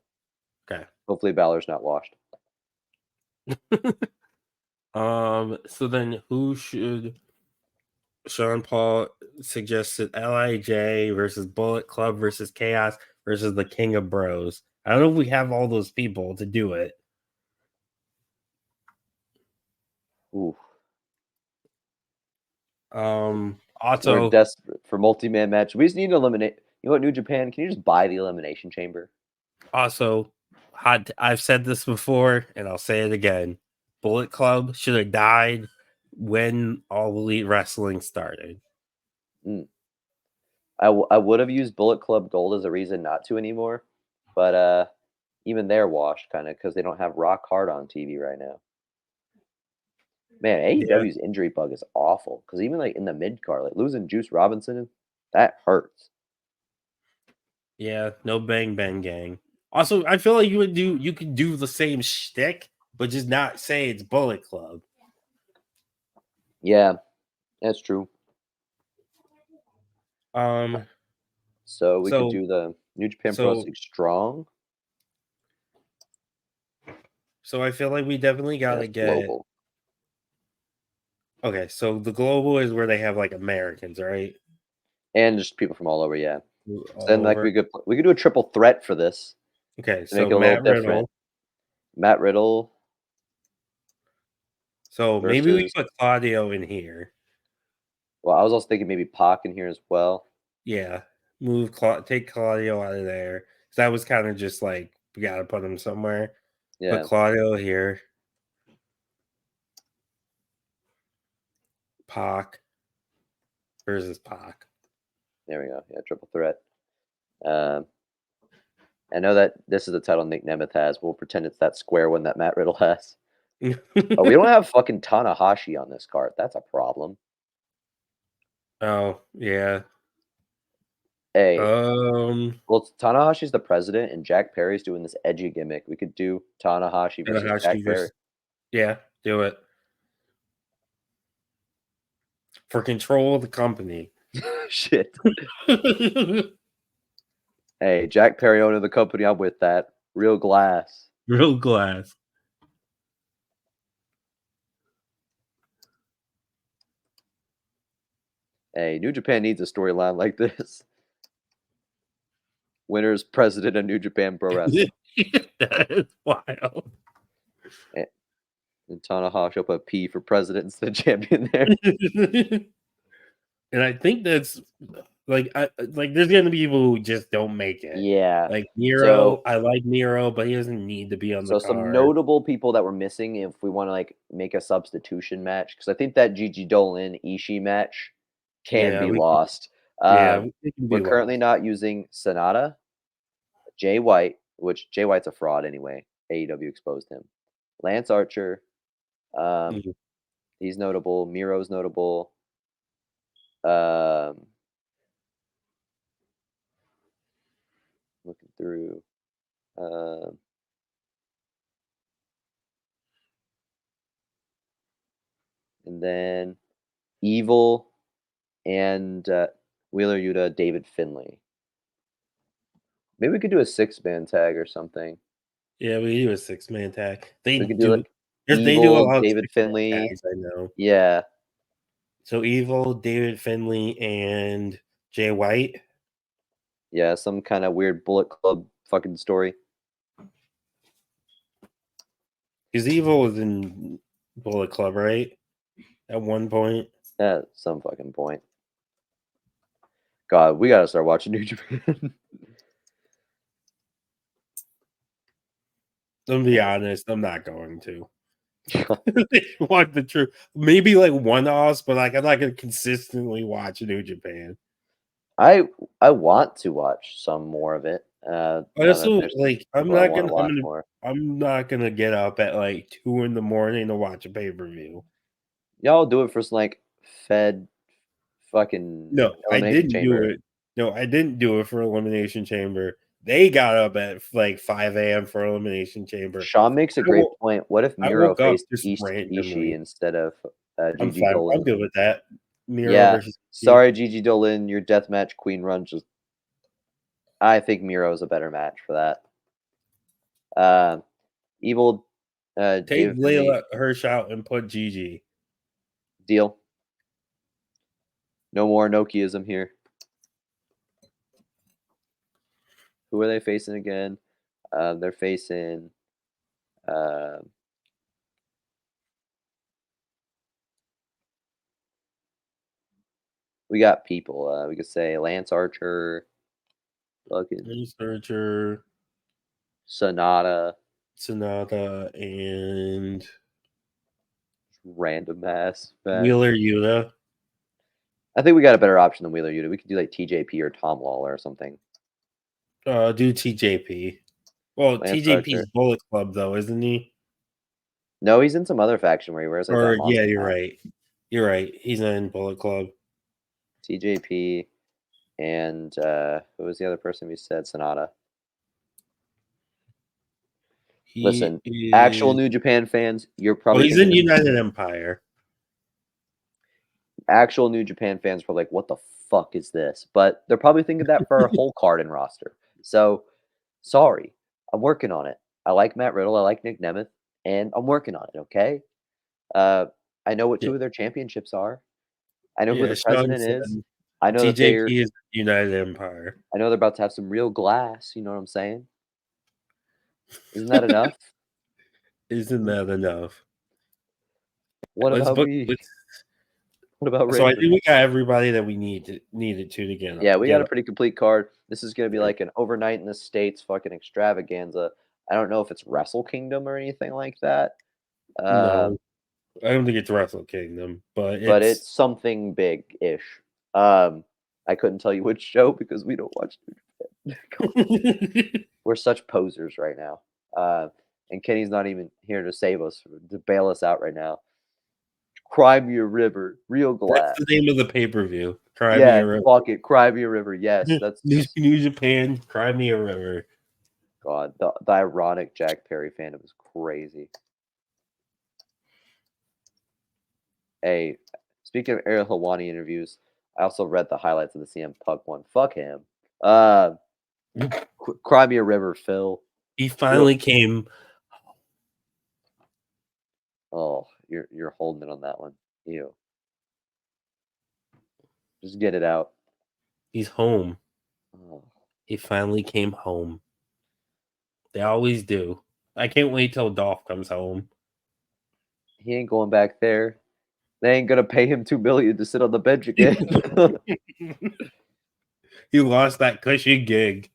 Okay. Hopefully Balor's not washed. So then who should Sean Paul suggested LIJ versus Bullet Club versus Chaos versus the King of Bros. I don't know if we have all those people to do it. Ooh, we're Also, desperate for multi-man match. We just need to eliminate. You know what, New Japan? Can you just buy the elimination chamber? also, I've said this before and I'll say it again. Bullet Club should have died when All Elite Wrestling started. Mm. I would have used Bullet Club Gold as a reason not to anymore, but even they're washed kind of because they don't have Rock Hard on TV right now. Man, Yeah, AEW's injury bug is awful because even like in the mid card, like losing Juice Robinson, that hurts. yeah, no Bang Bang Gang. Also, I feel like you could do the same shtick, but just not say it's Bullet Club. Yeah, that's true. Um, So we could so do the New Japan Pro so Wrestling Strong, so I feel like we definitely and gotta that's get global. okay. So the global is where they have like Americans, right? And just people from all over, yeah. So All then, like, over. we could do a triple threat for this Okay, to make so it a little Matt different. Riddle. Matt Riddle So maybe we versus. put Claudio in here. Well, I was also thinking maybe Pac in here as well. Yeah, take Claudio out of there. So that was kind of just like we gotta put him somewhere. Put Yeah, Claudio here. Pac versus Pac. there we go. Yeah, triple threat. Um, I know that this is the title Nick Nemeth has. We'll pretend it's that square one that Matt Riddle has. Oh, we don't have fucking Tanahashi on this card. That's a problem. Oh yeah. Hey, Um, well, Tanahashi's the president, and Jack Perry's doing this edgy gimmick. We could do Tanahashi versus Tanahashi Jack Perry. versus yeah. Do it for control of the company. Shit. Hey, Jack Perry owner of the company. I'm with that. Real glass. Real glass. Hey, New Japan needs a storyline like this. Winner's president of New Japan Pro Wrestling. That is wild. Eh, And Tanahashi put P for president instead of champion there. And I think that's like there's gonna be people who just don't make it. Yeah. Like Miro, So I like Miro, but he doesn't need to be on the so some card. notable people that we're missing if we want to like make a substitution match because I think that Gigi Dolan Ishii match can Yeah, be we can, lost. yeah, Um, it can we're be currently lost. not using Sonata, Jay White, which Jay White's a fraud anyway. AEW exposed him. Lance Archer, um, Mhm. he's notable. Miro's notable. Um, looking through. Um, and then Evil and Wheeler Yuta, David Finlay. Maybe we could do a six-man tag or something. Yeah, we do a six-man tag. We They could do do like they do a Evil, lot of David six-man Finlay. tags, I know. Yeah, So Evil, David Finley, and Jay White. yeah, some kind of weird Bullet Club fucking story. Because Evil was in Bullet Club, right? At one point. At some fucking point. God, we gotta start watching New Japan. I'm gonna be honest, I'm not going to. Want the truth. Maybe like one offs, but like I'm not gonna consistently watch New Japan. I I want to watch some more of it. I Now that also there's some like people I want to watch more. I'm not gonna get up at like 2 in the morning to watch a pay-per-view. Y'all do it for some like Fed fucking No, I Elimination didn't do Chamber. it. No, I didn't do it for Elimination Chamber. They got up at like 5 a.m. for Elimination Chamber. Sean makes a I great woke point. What if I Miro woke up faced just Ishii randomly. instead of I'm Gigi fine. I'm Dolan? good with that. Miro Yeah. versus Ishii. Sorry, Gigi Dolan, your deathmatch queen run just I think Miro's a better match for that. Um, Evil Take David Finlay Layla Hirsch out and put Gigi. deal. No more Nokiaism here. Who are they facing again? They're facing uh, we got people. We could say Lance Archer, fucking Researcher, Sonata, Sonata, and random ass match. Wheeler Yuta. I think we got a better option than Wheeler Yuta. We could do like TJP or Tom Lawler or something. Do TJP. Well, Lance Archer. TJP's Bullet Club though, isn't he? No, he's in some other faction where he wears like that Or yeah, monster you're mask. right. You're right. He's not in Bullet Club. TJP and who was the other person we said? Sonata. He Listen, actual is. New Japan fans, you're Oh, probably he's in thinking United Empire. actual New Japan fans were like, "What the fuck is this?" But they're probably thinking that for our whole card and roster. So, sorry, I'm working on it. I like Matt Riddle, I like Nick Nemeth, and I'm working on it. Okay, uh, I know what Yeah, 2 of their championships are. I know who yeah. the Sean president is. said I know that they're. TJP is United Empire. I know they're about to have some real glass. You know what I'm saying? Isn't that enough? Isn't that enough? What Let's about book. me? Let's, What about so I Raven? think we got everybody that we needed to Yeah, we got get a up pretty complete card. This is gonna be there. like an overnight in the States fucking extravaganza. I don't know if it's Wrestle Kingdom or anything like that, No, um, I don't think it's Wrestle Kingdom, but but it's it's something big-ish. Um, I couldn't tell you which show because we don't watch New Japan. God, we're such posers right now. And Kenny's not even here to save us, to bail us out right now. Cry Me a River, Real that's Glass. the name of the pay-per-view. Cry Me Yeah, a River. fuck it, Cry Me a River. Yes, that's just New Japan, Cry Me a River. God. The ironic Jack Perry fandom is crazy. Hey, speaking of Ariel Helwani interviews, I also read the highlights of the CM Punk one. Fuck him. Uh, Cry Me a River, Phil. He Real. finally came. Oh, you're holding it on that one. You just get it out. He's home. Oh, He finally came home. They always do. I can't wait till Dolph comes home. He ain't going back there. They ain't gonna pay him $2 million to sit on the bench again. He lost that cushy gig.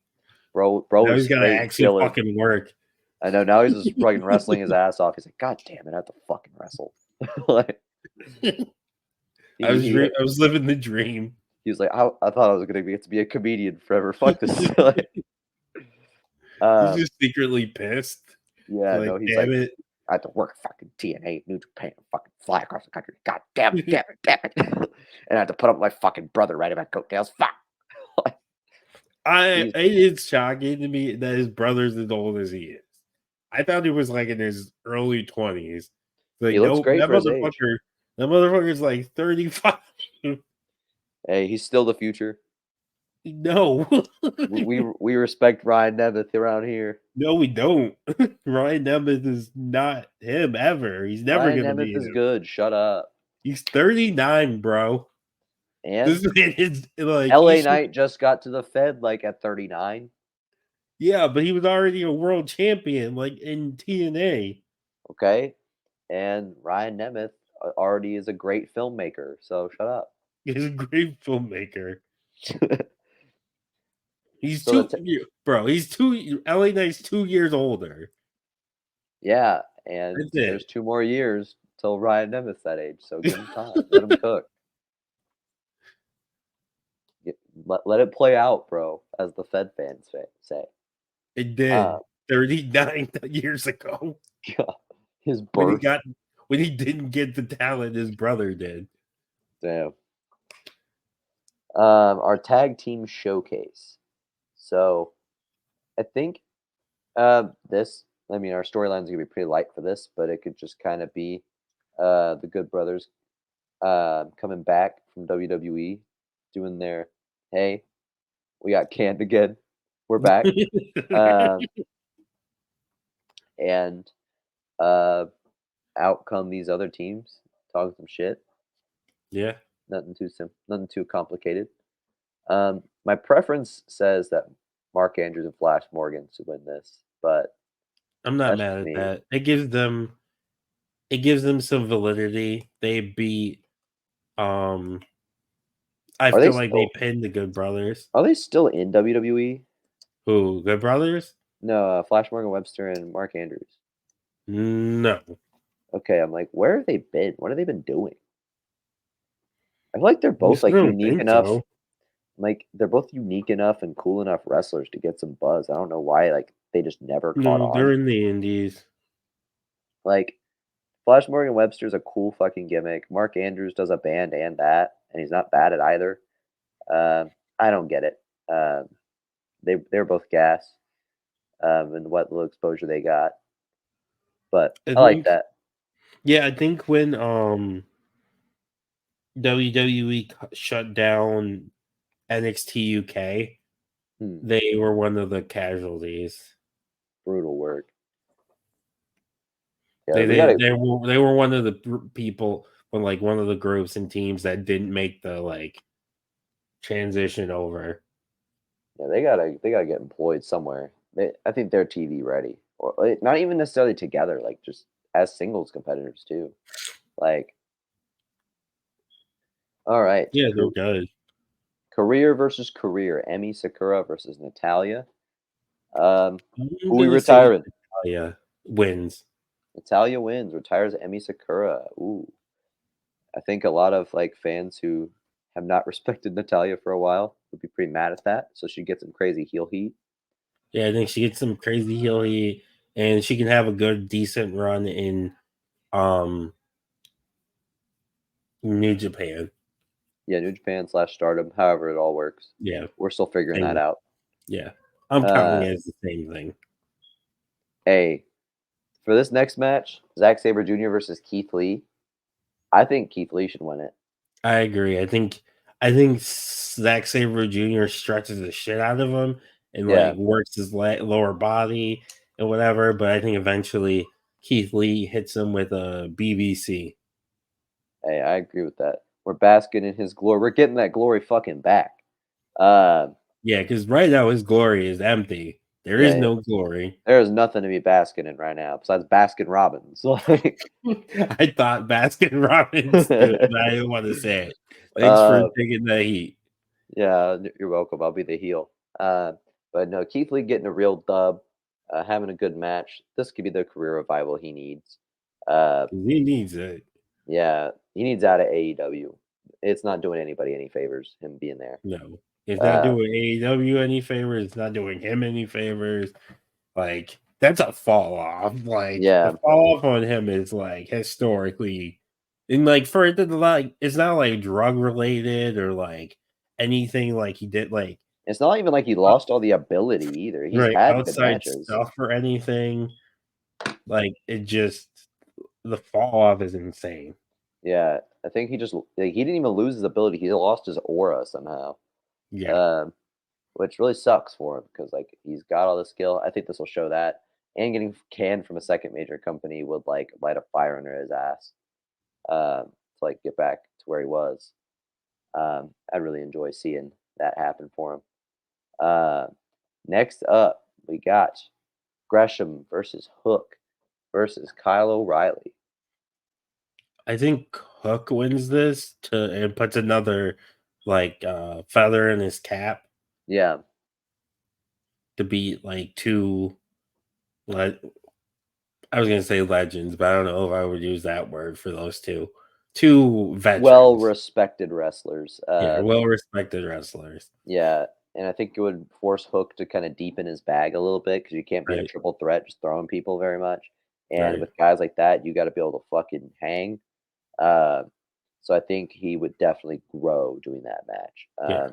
Bro Now is he's got to straight actually chilling. fucking work. I know now he's just fucking wrestling his ass off. He's like, God damn it, I have to fucking wrestle. Like he I was living the dream. he was like, I thought I was gonna get to be a comedian forever. Fuck this. Like, He's um, just secretly pissed. yeah, Like, no, he's damn like, it. I have to work fucking TNA, New Japan, fucking fly across the country. God damn it, damn it, damn it. And I had to put up with my fucking brother riding my coattails. Fuck. He's It's shocking to me that his brother's as old as he is. I thought he was like in his early 20s. Like, he looks nope, great for his age. that motherfucker's like 35. Hey, he's still the future. No. We respect Ryan Nemeth around here. No, we don't. Ryan Nemeth is not him ever. He's never Ryan gonna Nemeth be is him. good. Shut up. He's 39, bro. And This man is like LA Knight just got to the Fed like at 39. yeah, but he was already a world champion, like in TNA. Okay. And Ryan Nemeth already is a great filmmaker. So shut up. He's a great filmmaker. He's So two, that's bro. He's two. LA Knight's 2 years older. yeah. And That's it. there's 2 more years till Ryan Nemeth's that age. So give him time. Let him cook. Let it play out, bro, as the Fed fans say. It did Uh, 39 years ago God, his when he birth. got when he didn't get the talent his brother did. Damn. Our tag team showcase. So I think this. I mean, our storyline's gonna be pretty light for this, but it could just kind of be the Good Brothers coming back from WWE, doing their hey, we got canned again, we're back, um, and uh, out come these other teams talking some shit. Yeah, Nothing too complicated. My preference says that Mark Andrews and Flash Morgan should win this, but I'm not that's mad just at me. that. It gives them some validity. They beat I Are they feel like they still pinned the Good Brothers. are they still in WWE? Who? Good Brothers? No, Flash Morgan Webster and Mark Andrews. No. Okay, I'm like, where have they been? What have they been doing? I feel like they're I both like don't unique think enough. so. Like they're both unique enough and cool enough wrestlers to get some buzz. I don't know why like they just never caught No, they're on. in the indies. Like Flash Morgan Webster's a cool fucking gimmick. Mark Andrews does a band and that, and he's not bad at either. I don't get it. They're both gas, and what little exposure they got, but I I like think that. yeah, I think when WWE shut down NXT UK, Hmm, they were one of the casualties. brutal work. Yeah, They we they gotta. they were one of the people from like one of the groups and teams that didn't make the like transition over. Yeah, they gotta get employed somewhere. I think they're TV ready, or like, not even necessarily together, like just as singles competitors too. Like, all right, Yeah, they're good. career versus career. Emi Sakura versus Natalia. Um, I'm who we gonna say retiring? Natalia wins. Natalia wins, retires Emi Sakura. Ooh, I think a lot of like fans who have not respected Natalia for a while would be pretty mad at that. So she gets some crazy heel heat. Yeah, I think she gets some crazy heel heat, and she can have a good, decent run in um New Japan. Yeah, New Japan slash Stardom. However, it all works. Yeah, We're still figuring that same. out. Yeah, I'm counting Uh, it as the same thing. hey, for this next match, Zack Sabre Jr. versus Keith Lee. I think Keith Lee should win it. I agree. I think Zack Sabre Jr. stretches the shit out of him and like Yeah, works his lower body and whatever. But I think eventually Keith Lee hits him with a BBC. hey, I agree with that. We're basking in his glory. We're getting that glory fucking back. Uh, Yeah, because right now his glory is empty. There is Yeah, no glory. there is nothing to be basking in right now besides Baskin Robbins. Like, I thought Baskin Robbins too, but I didn't want to say it. Thanks for uh, taking the heat. yeah, you're welcome. I'll be the heel. But no, Keith Lee getting a real dub, having a good match. This could be the career revival he needs. Uh, 'Cause he needs it. yeah, he needs out of AEW. It's not doing anybody any favors, him being there. No. It's not Uh, doing AEW any favors, it's not doing him any favors. Like, that's a fall off. Like, the yeah, fall off on him is like historically and like for it to like it's not like drug related or like anything like he did like it's not even like he uh, lost all the ability either. He's right had good outside matches. stuff or anything. Like it just the fall off is insane. Yeah, I think he just like, he didn't even lose his ability. He lost his aura somehow. Yeah. Um, which really sucks for him because like he's got all the skill. I think this will show that, and getting canned from a second major company would like light a fire under his ass to like get back to where he was. I really enjoy seeing that happen for him. Uh, next up, we got Gresham versus Hook versus Kyle O'Reilly. I think Hook wins this to and puts another like feather in his cap Yeah, to beat like two like I was gonna say legends, but I don't know if I would use that word for those two. Two well veterans. respected wrestlers. Yeah, well respected wrestlers. Yeah, and I think it would force Hook to kind of deepen his bag a little bit because you can't be a Right, triple threat just throwing people very much. And right. with guys like that, you got to be able to fucking hang. Uh, so I think he would definitely grow doing that match. Yeah.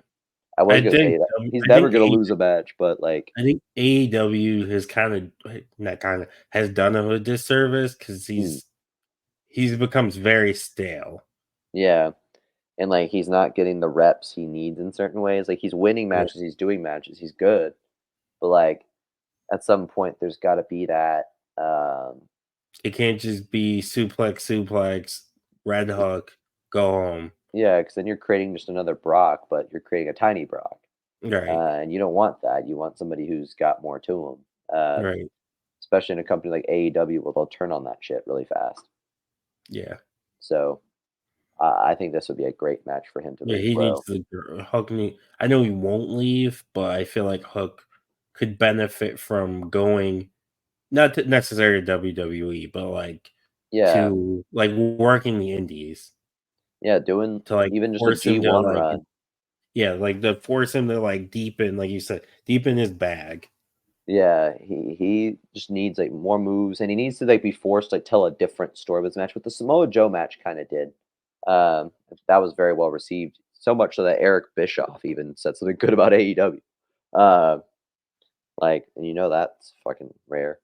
I was I gonna think say that he's I never think gonna lose a match, but like, I think AEW has kind of not kind of has done him a disservice because mm, he's becomes very stale. yeah, and like he's not getting the reps he needs in certain ways. Like he's winning Right. matches, he's doing matches, he's good, but like at some point, there's got to be that. It can't just be suplex, red hook, go home. Yeah, because then you're creating just another Brock, but you're creating a tiny Brock, Right, and you don't want that. You want somebody who's got more to them, right. especially in a company like AEW, where they'll turn on that shit really fast. Yeah. So I think this would be a great match for him to Yeah, really he needs grow. the Hook need I know he won't leave, but I feel like Hook could benefit from going not to necessarily WWE, but like Yeah, to like working the indies yeah, doing to like even just a force him to G1 like run. yeah, like to force him to like deepen, like you said, deepen his bag. Yeah, he just needs like more moves, and he needs to like be forced to like, tell a different story with his match. What the Samoa Joe match kind of did, that was very well received. So much so that Eric Bischoff even said something good about AEW. Uh, like, and you know that's fucking rare.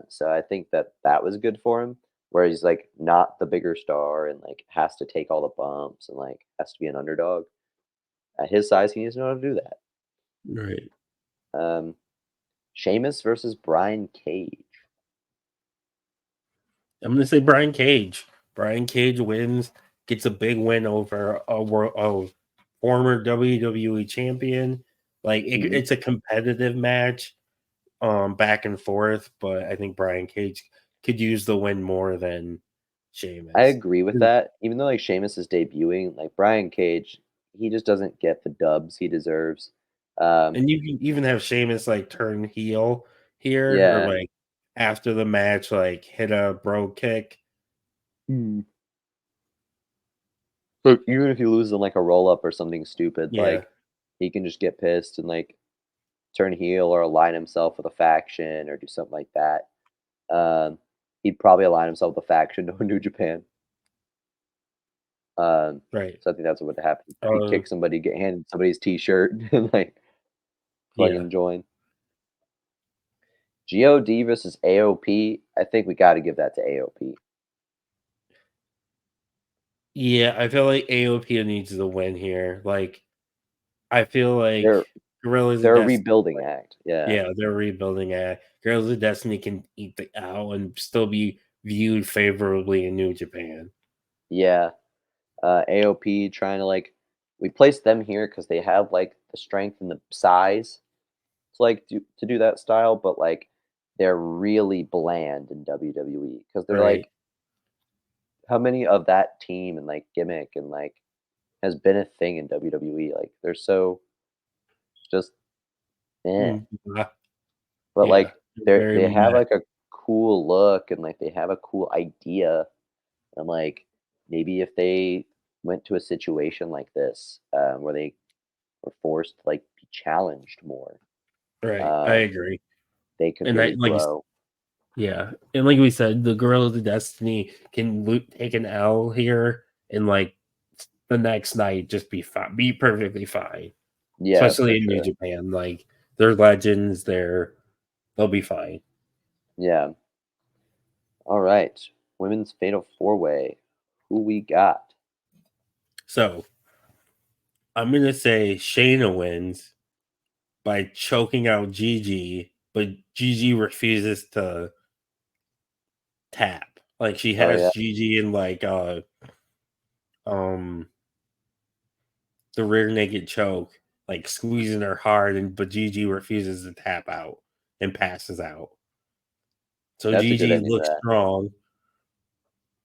So I think that that was good for him, where he's like not the bigger star and like has to take all the bumps and like has to be an underdog. At his size, he needs to know how to do that. Right. Um, Sheamus versus Brian Cage. I'm gonna say Brian Cage. Brian Cage wins, gets a big win over a former WWE champion. Like Mhm. it's a competitive match, back and forth, but I think Brian Cage could use the win more than I Sheamus. agree with Mm. that. Even though like Sheamus is debuting, like Brian Cage, he just doesn't get the dubs he deserves. Um, And you can even have Sheamus like turn heel here or yeah, like after the match, like hit a bro kick. mm. But even if he loses in like a roll up or something stupid, Yeah, like he can just get pissed and like turn heel or align himself with a faction or do something like that. Um, he'd probably align himself with a faction to New Japan. Um, right. so I think that's what would happen. He'd Uh kick somebody, get handed somebody's T-shirt, and like yeah. fucking join. God versus AOP. I think we got to give that to AOP. Yeah, I feel like AOP needs the win here. Like I feel like They're Gorillas of they're a Destiny, rebuilding like act. Yeah, yeah, they're rebuilding a Gorillas of Destiny can eat the owl and still be viewed favorably in New Japan. yeah. AOP trying to like we placed them here because they have like the strength and the size, to do that style, but like they're really bland in WWE because they're Right. like how many of that team and like gimmick and like has been a thing in WWE. Like they're so just eh. Mm, yeah. But Yeah. like Very they have meh. like a cool look and like they have a cool idea. And like maybe if they went to a situation like this, where they were forced to like be challenged more, Right. I um, agree. they could And really I like grow. yeah, and like we said, the Gorillas of Destiny can take an L here, and like the next night just be fine, be perfectly fine. Yeah, for Especially in New sure. Japan, like they're legends. They'll be fine. Yeah. All right. Women's Fatal Four Way. Who we got? So I'm gonna say Shayna wins by choking out Gigi, but Gigi refuses to tap. Like she Oh yeah, has Gigi in like um the rear naked choke, like squeezing her hard, and but Gigi refuses to tap out and passes out. So that's a good Gigi ending to looks that. strong,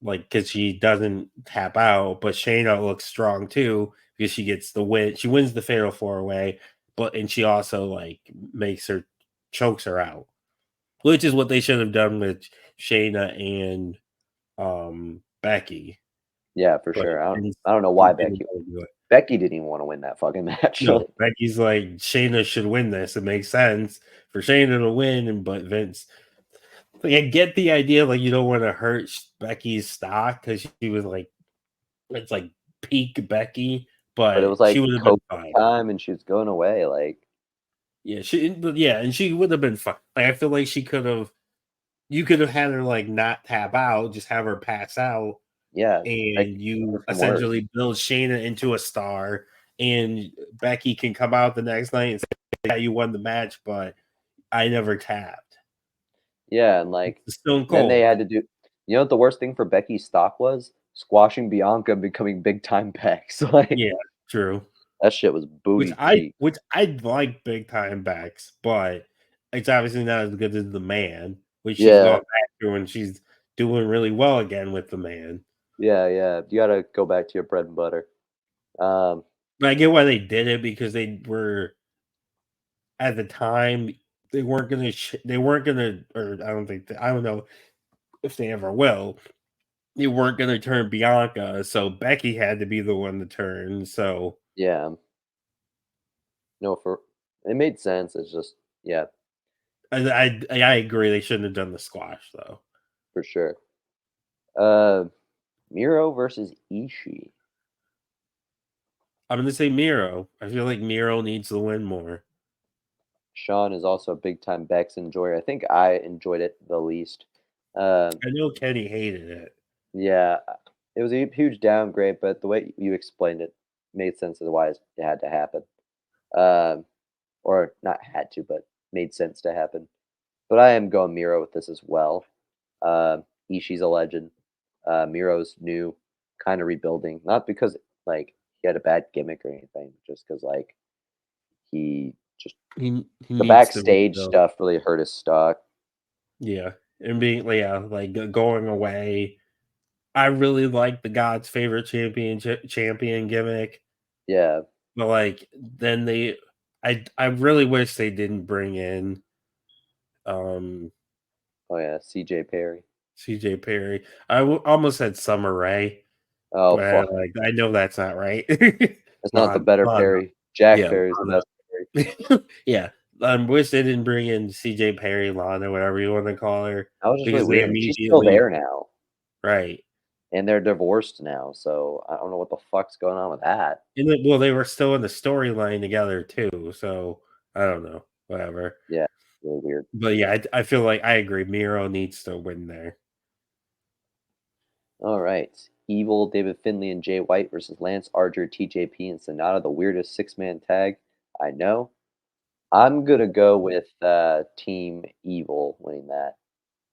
like because she doesn't tap out, but Shayna looks strong too because she gets the win. She wins the fatal four way, but and she also like makes her chokes her out, which is what they should have done with Shayna and Becky, Yeah, for but sure. didn't, I don't know why it didn't Becky want to do it. Becky didn't even want to win that fucking match. No, Like, Becky's like Shayna should win this. It makes sense for Shayna to win, and but Vince, like, I get the idea, like you don't want to hurt Becky's stock because she was like it's like peak Becky, but it but was she like would have COVID been fine. time, and she was going away. Like, Yeah, and she would have been fine. Like I feel like she could have. You could have had her like not tap out, just have her pass out, yeah, Becky and her you from worse. essentially build Shayna into a star, and Becky can come out the next night and say, "Yeah, you won the match, but I never tapped." Yeah, and like It's Stone then they Cold. had to do. You know what the worst thing for Becky's stock was? Squashing Bianca and becoming big time Bex. Like Yeah, true. that shit was Which booty I cheeks. which I like big time backs, but it's obviously not as good as the man, which she's gone Yeah, back to and she's doing really well again with the man. yeah, yeah. You gotta go back to your bread and butter. Um, But I get why they did it because they were at the time they weren't gonna or I don't think I don't know if they ever will. They weren't gonna turn Bianca, so Becky had to be the one to turn. So yeah, no, for it made sense. It's just yeah, I agree they shouldn't have done the squash though. for sure. Uh, Miro versus Ishii. I'm gonna say Miro. I feel like Miro needs to win more. Sean is also a big time Bex enjoyer. I think I enjoyed it the least. Um, I know Kenny hated it. yeah, it was a huge downgrade, but the way you explained it made sense as to why it had to happen. Um, or not had to, but made sense to happen. But I am going Miro with this as well. Ishii's a legend. Miro's new, kind of rebuilding, not because like he had a bad gimmick or anything, just because like he just He the needs to backstage rebuild. stuff really hurt his stock. Yeah, and being yeah, like going away. I really like the God's favorite champion gimmick, Yeah. but like then I really wish they didn't bring in um Oh yeah, CJ Perry. CJ Perry. Almost said Summer Rae, Oh but fuck. like I know that's not right. It's not the Lana, better Lana, Perry. Jack yeah, Perry's the best Perry. Lana. Yeah. I wish they didn't bring in CJ Perry, Lana, whatever you want to call her, That was just really because they weird. And she's still immediately there now. right. And they're divorced now, so I don't know what the fuck's going on with that. And well, they were still in the storyline together too, so I don't know, whatever. Yeah, really weird. But yeah, I feel like I agree. Miro needs to win there. All right. Evil, David Finley, and Jay White versus Lance Archer, TJP, and Sonata, the weirdest six-man tag I know. I'm gonna go with Team Evil winning that.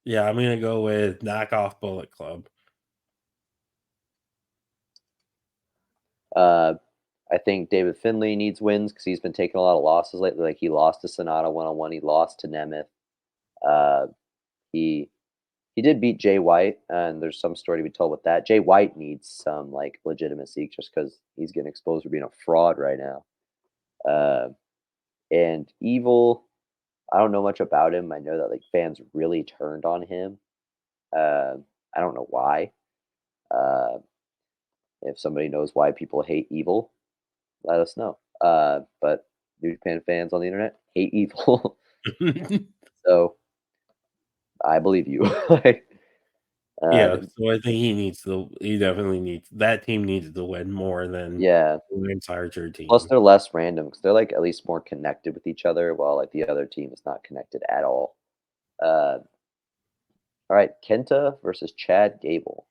Yeah, I'm gonna go with knockoff Bullet Club. Uh, I think David Finlay needs wins because he's been taking a lot of losses lately. Like he lost to Sonata one on one. He lost to Nemeth. Uh, he he did beat Jay White, and there's some story to be told with that. Jay White needs some like legitimacy just because he's getting exposed for being a fraud right now. Uh, and Evil, I don't know much about him. I know that like fans really turned on him. Uh, I don't know why. Uh, if somebody knows why people hate Evil, let us know. But New Japan fans on the internet hate Evil, so I believe you. like, Yeah, the, so I think he definitely needs that team needs to win more than yeah. the Lance Archer Plus, team. they're less random because they're like at least more connected with each other, while like the other team is not connected at all. Uh, all right, Kenta versus Chad Gable.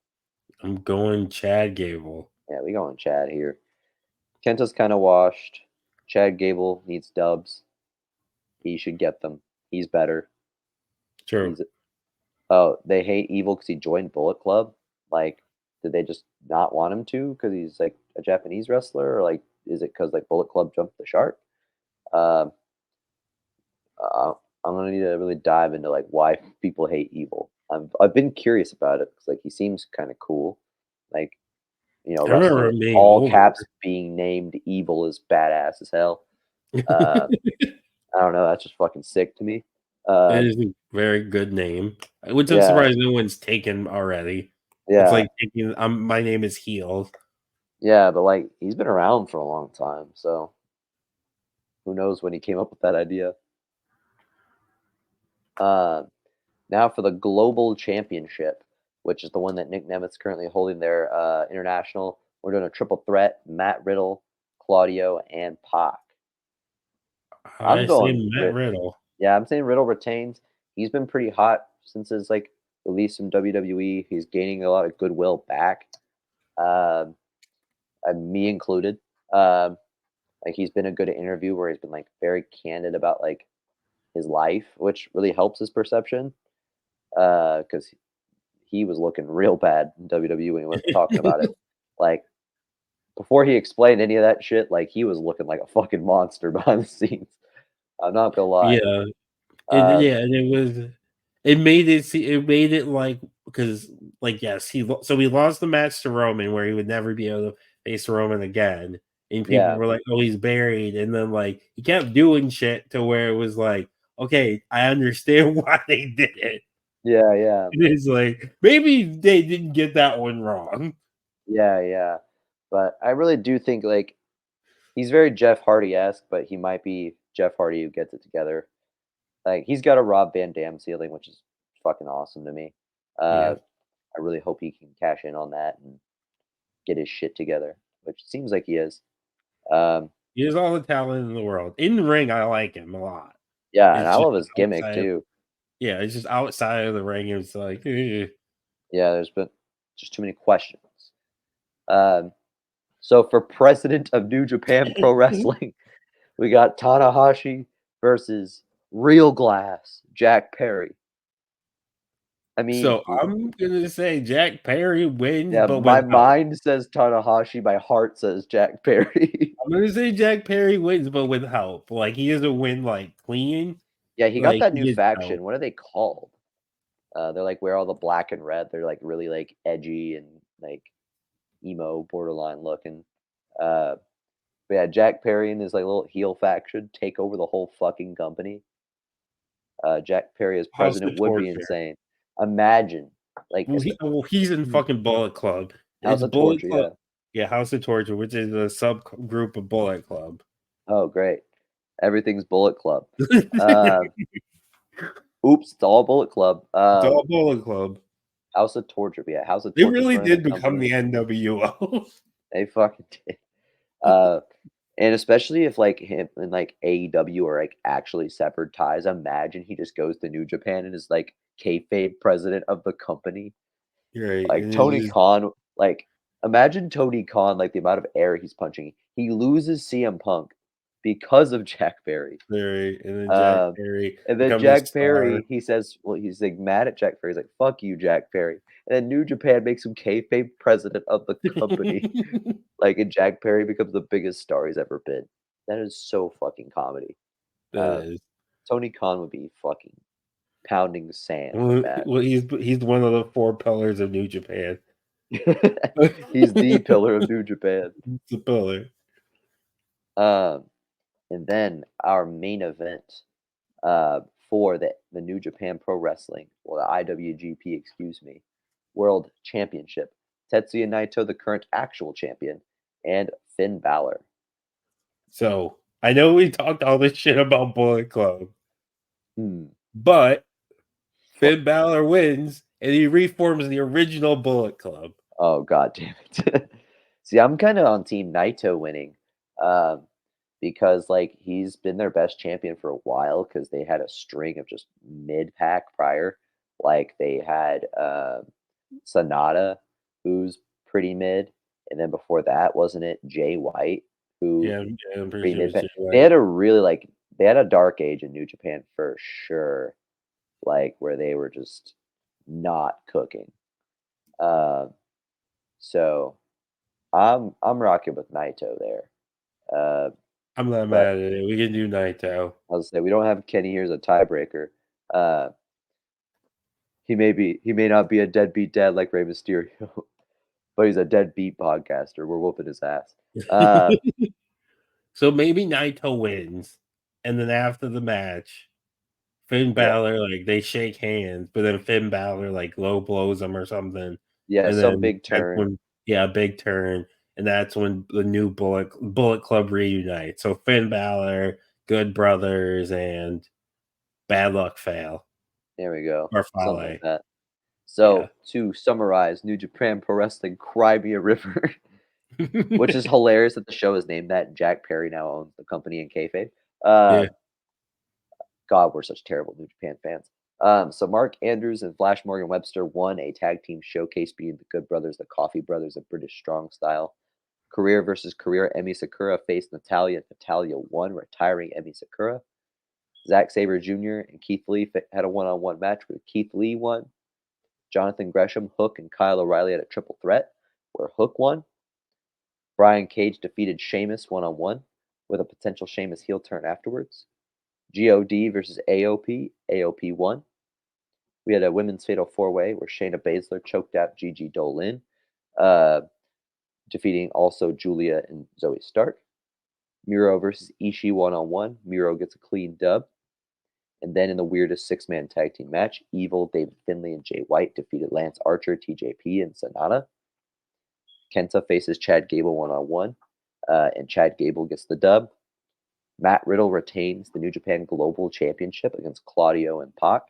I'm going Chad Gable. Yeah, we going Chad here. Kenta's kind of washed. Chad Gable needs dubs. He should get them. He's better. True. He's Oh, they hate Evil because he joined Bullet Club. Like, did they just not want him to because he's like a Japanese wrestler, or like is it because like Bullet Club jumped the shark? Um, uh, I'm gonna need to really dive into like why people hate Evil. I've been curious about it because like he seems kind of cool. Like I wrestler remember with him being all over. caps being named Evil is badass as hell. Uh, I don't know. That's just fucking sick to me. It Um, is a very good name, which I'm yeah, surprised no one's taken already. It's yeah, like taking my name is Heel. yeah. But like he's been around for a long time, so who knows when he came up with that idea. Uh, Now for the Global Championship, which is the one that Nick Nemeth's currently holding their international. We're doing a triple threat: Matt Riddle, Claudio, and Pac. I'm I say going Matt Rid. Riddle. Yeah, I'm saying Riddle retains. He's been pretty hot since his like release from WWE. He's gaining a lot of goodwill back, um, me included. Um, like he's been a good interview where he's been like very candid about like his life, which really helps his perception. Because he was looking real bad in WWE when he was talking about it. Like before he explained any of that shit, like he was looking like a fucking monster behind the scenes. I'm not gonna lie. Yeah, Uh, and it was it made it like because like yes so he lost the match to Roman where he would never be able to face Roman again, and people yeah, were like, oh, he's buried, and then like he kept doing shit to where it was like, okay, I understand why they did it. yeah, yeah, It's like maybe they didn't get that one wrong. yeah, yeah. But I really do think like he's very Jeff Hardy esque, but he might be Jeff Hardy who gets it together. Like he's got a Rob Van Dam ceiling, which is fucking awesome to me. Yeah, Uh, I really hope he can cash in on that and get his shit together, which seems like he is. Um, he has all the talent in the world. In the ring, I like him a lot. yeah, and It's I just love his gimmick outside. too. Yeah, it's just outside of the ring. It's like, Yeah, there's been just too many questions. Um, so for president of New Japan Pro Wrestling, we got Tanahashi versus Real Glass Jack Perry. I mean, so I'm gonna say Jack Perry wins, yeah, but my with help. mind says Tanahashi, my heart says Jack Perry. I'm gonna say Jack Perry wins, but with help. Like he doesn't win like clean. Yeah, he got Like that he new gets help. faction. What are they called? They're like wear all the black and red. They're like really like edgy and like emo, borderline looking. Uh, but yeah, Jack Perry and his like little heel faction take over the whole fucking company. Jack Perry as House president of would be Torture. insane. Imagine, like, He's in mm, fucking Bullet Club. House It's of Bullet Torture, Club. yeah. Yeah, House of Torture, which is a subgroup of Bullet Club. Oh, great. Everything's Bullet Club. Um, Oops, it's all Bullet Club. It's all Bullet Club. House of Torture, but yeah, House of They Torture's really running the did become company. the NWO. They fucking did. Uh, and especially if like him and like AEW are like actually severed ties. Imagine he just goes to New Japan and is like kayfabe president of the company. Right, Like and it's Tony just Khan, like imagine Tony Khan, like the amount of air he's punching. He loses CM Punk. because of Jack Perry. Perry, and then Jack Um, Perry and then becomes a Jack star. Perry, he says, well, he's like mad at Jack Perry. He's like, "Fuck you, Jack Perry." And then New Japan makes him kayfabe president of the company. Like, and Jack Perry becomes the biggest star he's ever been. That is so fucking comedy. That Uh, is. Tony Khan would be fucking pounding sand with Well, that. well, he's one of the 4 pillars of New Japan. He's the pillar of New Japan. He's the pillar. Um, and then our main event for the New Japan Pro Wrestling, or the IWGP, excuse me, World Championship. Tetsuya Naito, the current actual champion, and Finn Balor. So, I know we talked all this shit about Bullet Club, Hmm. but What? Finn Balor wins, and he reforms the original Bullet Club. Oh, god damn it. See, I'm kind of on Team Naito winning, um, because like he's been their best champion for a while because they had a string of just mid pack prior. Like they had Sonata, who's pretty mid, and then before that, wasn't it Jay White, who Yeah, I'm pretty pretty sure it mid was pack? Jay They had White. a really like they had a dark age in New Japan for sure, like where they were just not cooking. Um, so I'm rocking with Naito there. Uh, I'm not but mad at it. We can do Naito. I'll say we don't have Kenny here as a tiebreaker. Uh, he may not be a deadbeat dad like Rey Mysterio, but he's a deadbeat podcaster. We're whooping his ass. Uh, So maybe Naito wins, and then after the match, Finn yeah, Balor, like, they shake hands, but then Finn Balor, like, low blows him or something, yeah, and some then big that's turn. when yeah, big turn, and that's when the new Bullet Club reunites. So Finn Balor, Good Brothers, and Bad Luck Fail, There we go, or something like Fale. that. Yeah. So to summarize, New Japan Pro Wrestling Cry Me a River, which is hilarious that the show is named that. Jack Perry now owns the company in kayfabe. Yeah. Uh, God, we're such terrible New Japan fans. So Mark Andrews and Flash Morgan Webster won a tag team showcase, being the Good Brothers, the Coffee Brothers of British Strong Style. Career versus career, Emi Sakura faced Natalia, and Natalia won, retiring Emi Sakura. Zack Sabre Jr. and Keith Lee had a one-on-one match where Keith Lee won. Jonathan Gresham, Hook, and Kyle O'Reilly had a triple threat where Hook won. Brian Cage defeated Sheamus one-on-one with a potential Sheamus heel turn afterwards. God versus AOP. AOP won. We had a women's fatal four-way where Shayna Baszler choked out Gigi Dolin, uh, defeating also Julia and Zoe Stark. Miro versus Ishii one-on-one. Miro gets a clean dub. And then in the weirdest six-man tag team match, Evil, David Finlay, and Jay White defeated Lance Archer, TJP, and Sonata. Kenta faces Chad Gable one-on-one, and Chad Gable gets the dub. Matt Riddle retains the New Japan Global Championship against Claudio and Pac.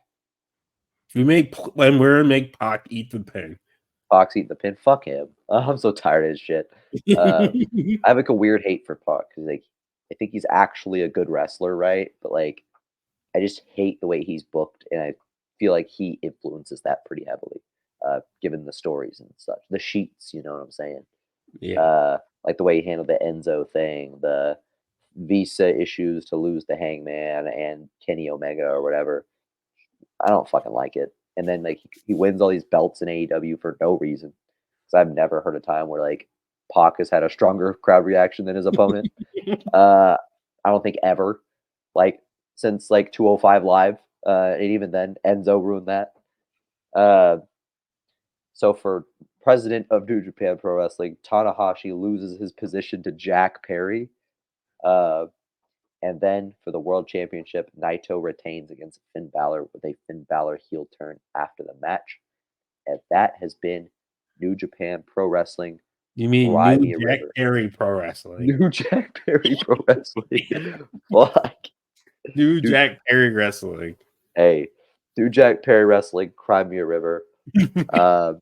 When we're gonna make Pac eat the pin. Pac's eating the pin. Fuck him. I'm so tired of his shit. I have like a weird hate for Pac because like I think he's actually a good wrestler, right? But like I just hate the way he's booked, and I feel like he influences that pretty heavily, given the stories and such. The sheets, you know what I'm saying? Yeah. Like the way he handled the Enzo thing, the visa issues to lose the Hangman and Kenny Omega or whatever. I don't fucking like it. And then like he wins all these belts in AEW for no reason. Because I've never heard a time where like Pac has had a stronger crowd reaction than his opponent. Uh, I don't think ever. Like since like 205 Live, and even then Enzo ruined that. Uh, so for president of New Japan Pro Wrestling, Tanahashi loses his position to Jack Perry. Uh, and then for the World Championship, Naito retains against Finn Balor with a Finn Balor heel turn after the match. And that has been New Japan Pro Wrestling. You mean Cry New Me a Jack River. Perry Pro Wrestling. New Jack Perry Pro Wrestling. Fuck. New Dude, Jack Perry Wrestling. hey, New Jack Perry Wrestling, Cry Me a River. Um,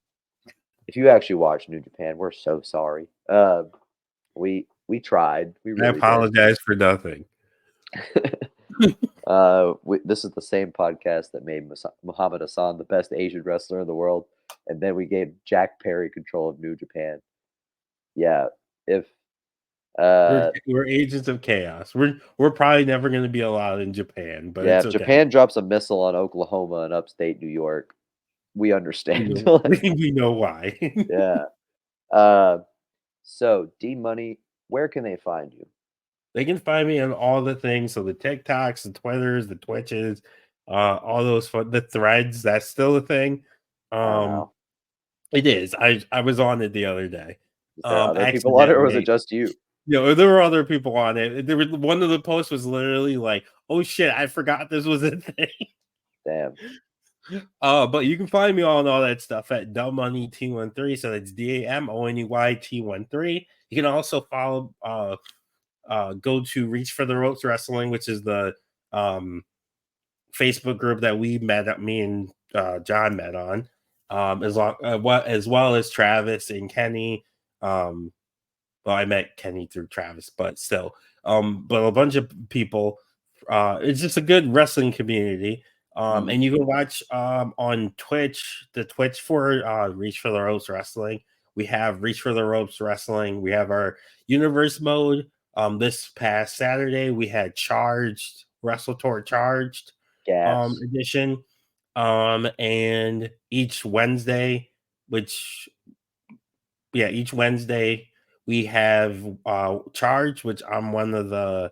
if you actually watch New Japan, we're so sorry. We tried. We I really did. apologize for nothing. This is the same podcast that made Muhammad Hassan the best Asian wrestler in the world, and then we gave Jack Perry control of New Japan. Yeah, if Uh, We're agents of chaos. We're probably never gonna be allowed in Japan, but yeah, it's if okay. Japan drops a missile on Oklahoma and upstate New York, we We understand. know Like, we know why. yeah. Uh, so D Money, where can they find you? They can find me on all the things, so the TikToks, the Twitters, the Twitches, all those fun the threads, that's still a thing. I don't Um, know. it is. I was on it the other day, Is there other people on it, or was it accidentally. just you? There were other people on it. There was one of the posts was literally like, "Oh shit, I forgot this was a thing." Damn. But you can find me on all that stuff at Dumb Money T13. So that's DAMONEY T13. You can also follow go to Reach for the Ropes Wrestling, which is the um Facebook group that we met me and John met on. As well as Travis and Kenny. Um well, I met Kenny through Travis, but still. But a bunch of people. It's just a good wrestling community. Mhm. And you can watch on Twitch, the Twitch for Reach for the Ropes Wrestling. We have Reach for the Ropes Wrestling. We have our universe mode. This past Saturday, we had Charged, Wrestle Tour Charged Gas. edition. And each Wednesday, which each Wednesday we have Charge, which I'm one of the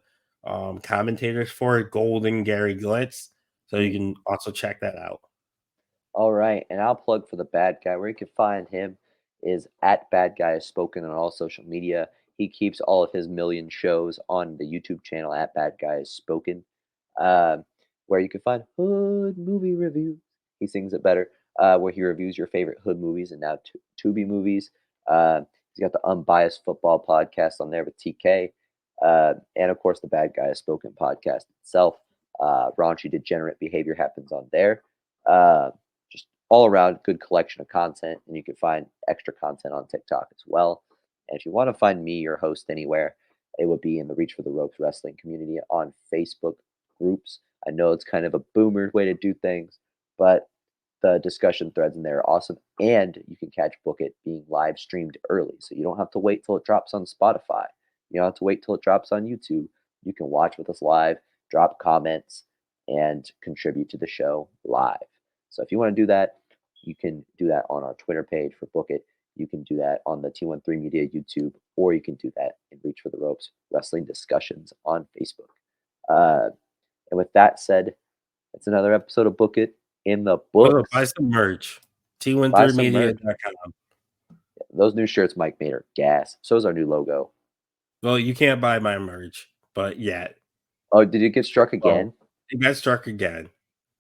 commentators for, Golden Gary Glitz. So you Mm. can also check that out. All right, and I'll plug for the bad guy. Where you can find him is at Bad Guy Has Spoken on all social media. He keeps all of his million shows on the YouTube channel at Bad Guy Has Spoken, um, where you can find hood movie reviews. He sings it better, where he reviews your favorite hood movies and now Tubi movies. He's got the Unbiased Football podcast on there with TK, and of course the Bad Guy Has Spoken podcast itself. Raunchy degenerate behavior happens on there. Uh, just all around good collection of content, and you can find extra content on TikTok as well. And if you want to find me, your host, anywhere, it would be in the Reach for the Ropes wrestling community on Facebook groups. I know it's kind of a boomer way to do things, but the discussion threads in there are awesome. And you can catch Book It being live streamed early. So you don't have to wait till it drops on Spotify. You don't have to wait till it drops on YouTube. You can watch with us live, drop comments, and contribute to the show live. So if you want to do that, you can do that on our Twitter page for Book It. You can do that on the T13 Media YouTube, or you can do that in Reach for the Ropes Wrestling Discussions on Facebook. Uh, and with that said, it's another episode of Book It in the Also, buy books. some merch. Buy some merch. T13media.com. Those new shirts Mike made are gas. So is our new logo. Well, you can't buy my merch, but yet. Oh, did it get struck Well, again? it got struck again.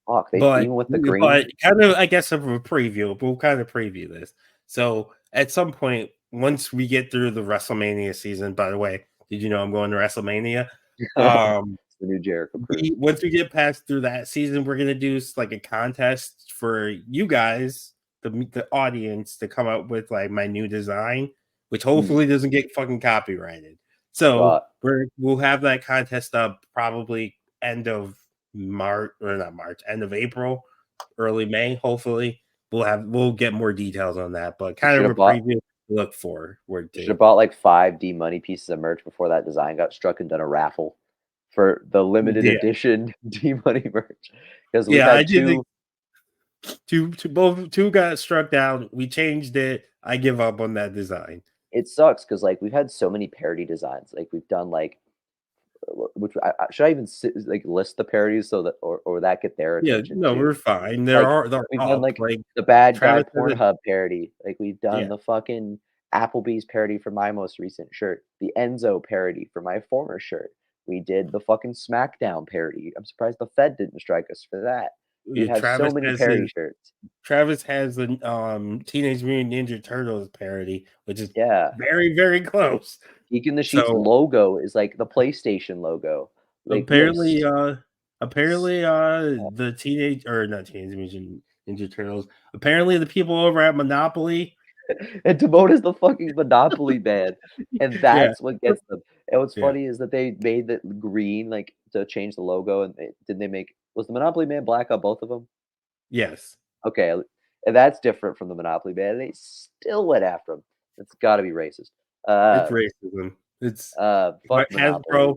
Fuck, they But even with the green. but kind of, I guess, of a preview. We'll kind of preview this. So at some point, once we get through the WrestleMania season, by the way, did you know I'm going to WrestleMania? Um, It's the new Jericho crew. once we get past through that season, we're gonna do like a contest for you guys, the audience, to come up with like my new design, which Hmm. hopefully doesn't get fucking copyrighted. So But we'll have that contest up probably end of March, or not March, end of April, early May. Hopefully we'll get more details on that, but you kind should of have a bought preview to look forward you should have to. bought like 5D money pieces of merch before that design got struck and done a raffle for the limited Yeah, edition D money merch. Because we've yeah, I had did. two. Two got struck down. We changed it. I give up on that design. It sucks because like we've had so many parody designs. Like we've done like which should I even like list the parodies so that or that get their Yeah, attention no, too? we're fine. Like, They're we've done, up. like, Like the Bad Guy Travis has a Pornhub parody, like, we've done yeah, the fucking Applebee's parody for my most recent shirt, the Enzo parody for my former shirt. We did the fucking SmackDown parody. I'm surprised the Fed didn't strike us for that. We yeah. have so many parody shirts. Travis has the Teenage Mutant Ninja Turtles parody, which is Yeah. very very close. Geek in the Sheets So logo is like the PlayStation logo. Like, we have apparently, s the teenage or not Teenage Mutant Ninja Turtles. Apparently, the people over at Monopoly, and Timon is the fucking Monopoly man, and yeah, that's what gets them. And what's yeah, funny is that they made the green, like, to change the logo, and did they make was the Monopoly man black on both of them? yes, Okay, and that's different from the Monopoly man, and they still went after him. It's gotta be racist. it's Uh, racism. It's Fuck Monopoly.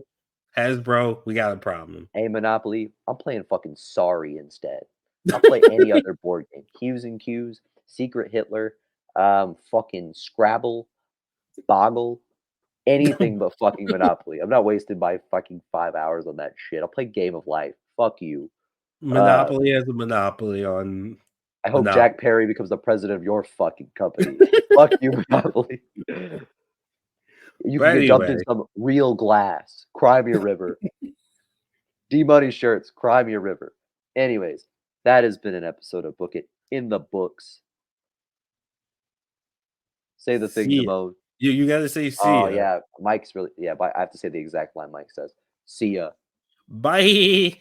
Hasbro, we got a problem. Hey, Monopoly, I'm playing fucking Sorry instead. I'll play any other board game. Q's and Q's, Secret Hitler, fucking Scrabble, Boggle, anything but fucking Monopoly. I'm not wasting my fucking 5 hours on that shit. I'll play Game of Life. Fuck you. Uh, Monopoly has a monopoly on I hope Jack monopoly. Perry becomes the president of your fucking company. Fuck you, Monopoly. You But can get dumped anyway, in some real glass. Cry me a river. D-Money shirts. Cry me a river. Anyways, that has been an episode of Book It in the books. Say the thing, see ya. Damone. You gotta say see Oh, ya. yeah. Mike's really, yeah, but I have to say the exact line Mike says. See ya. Bye.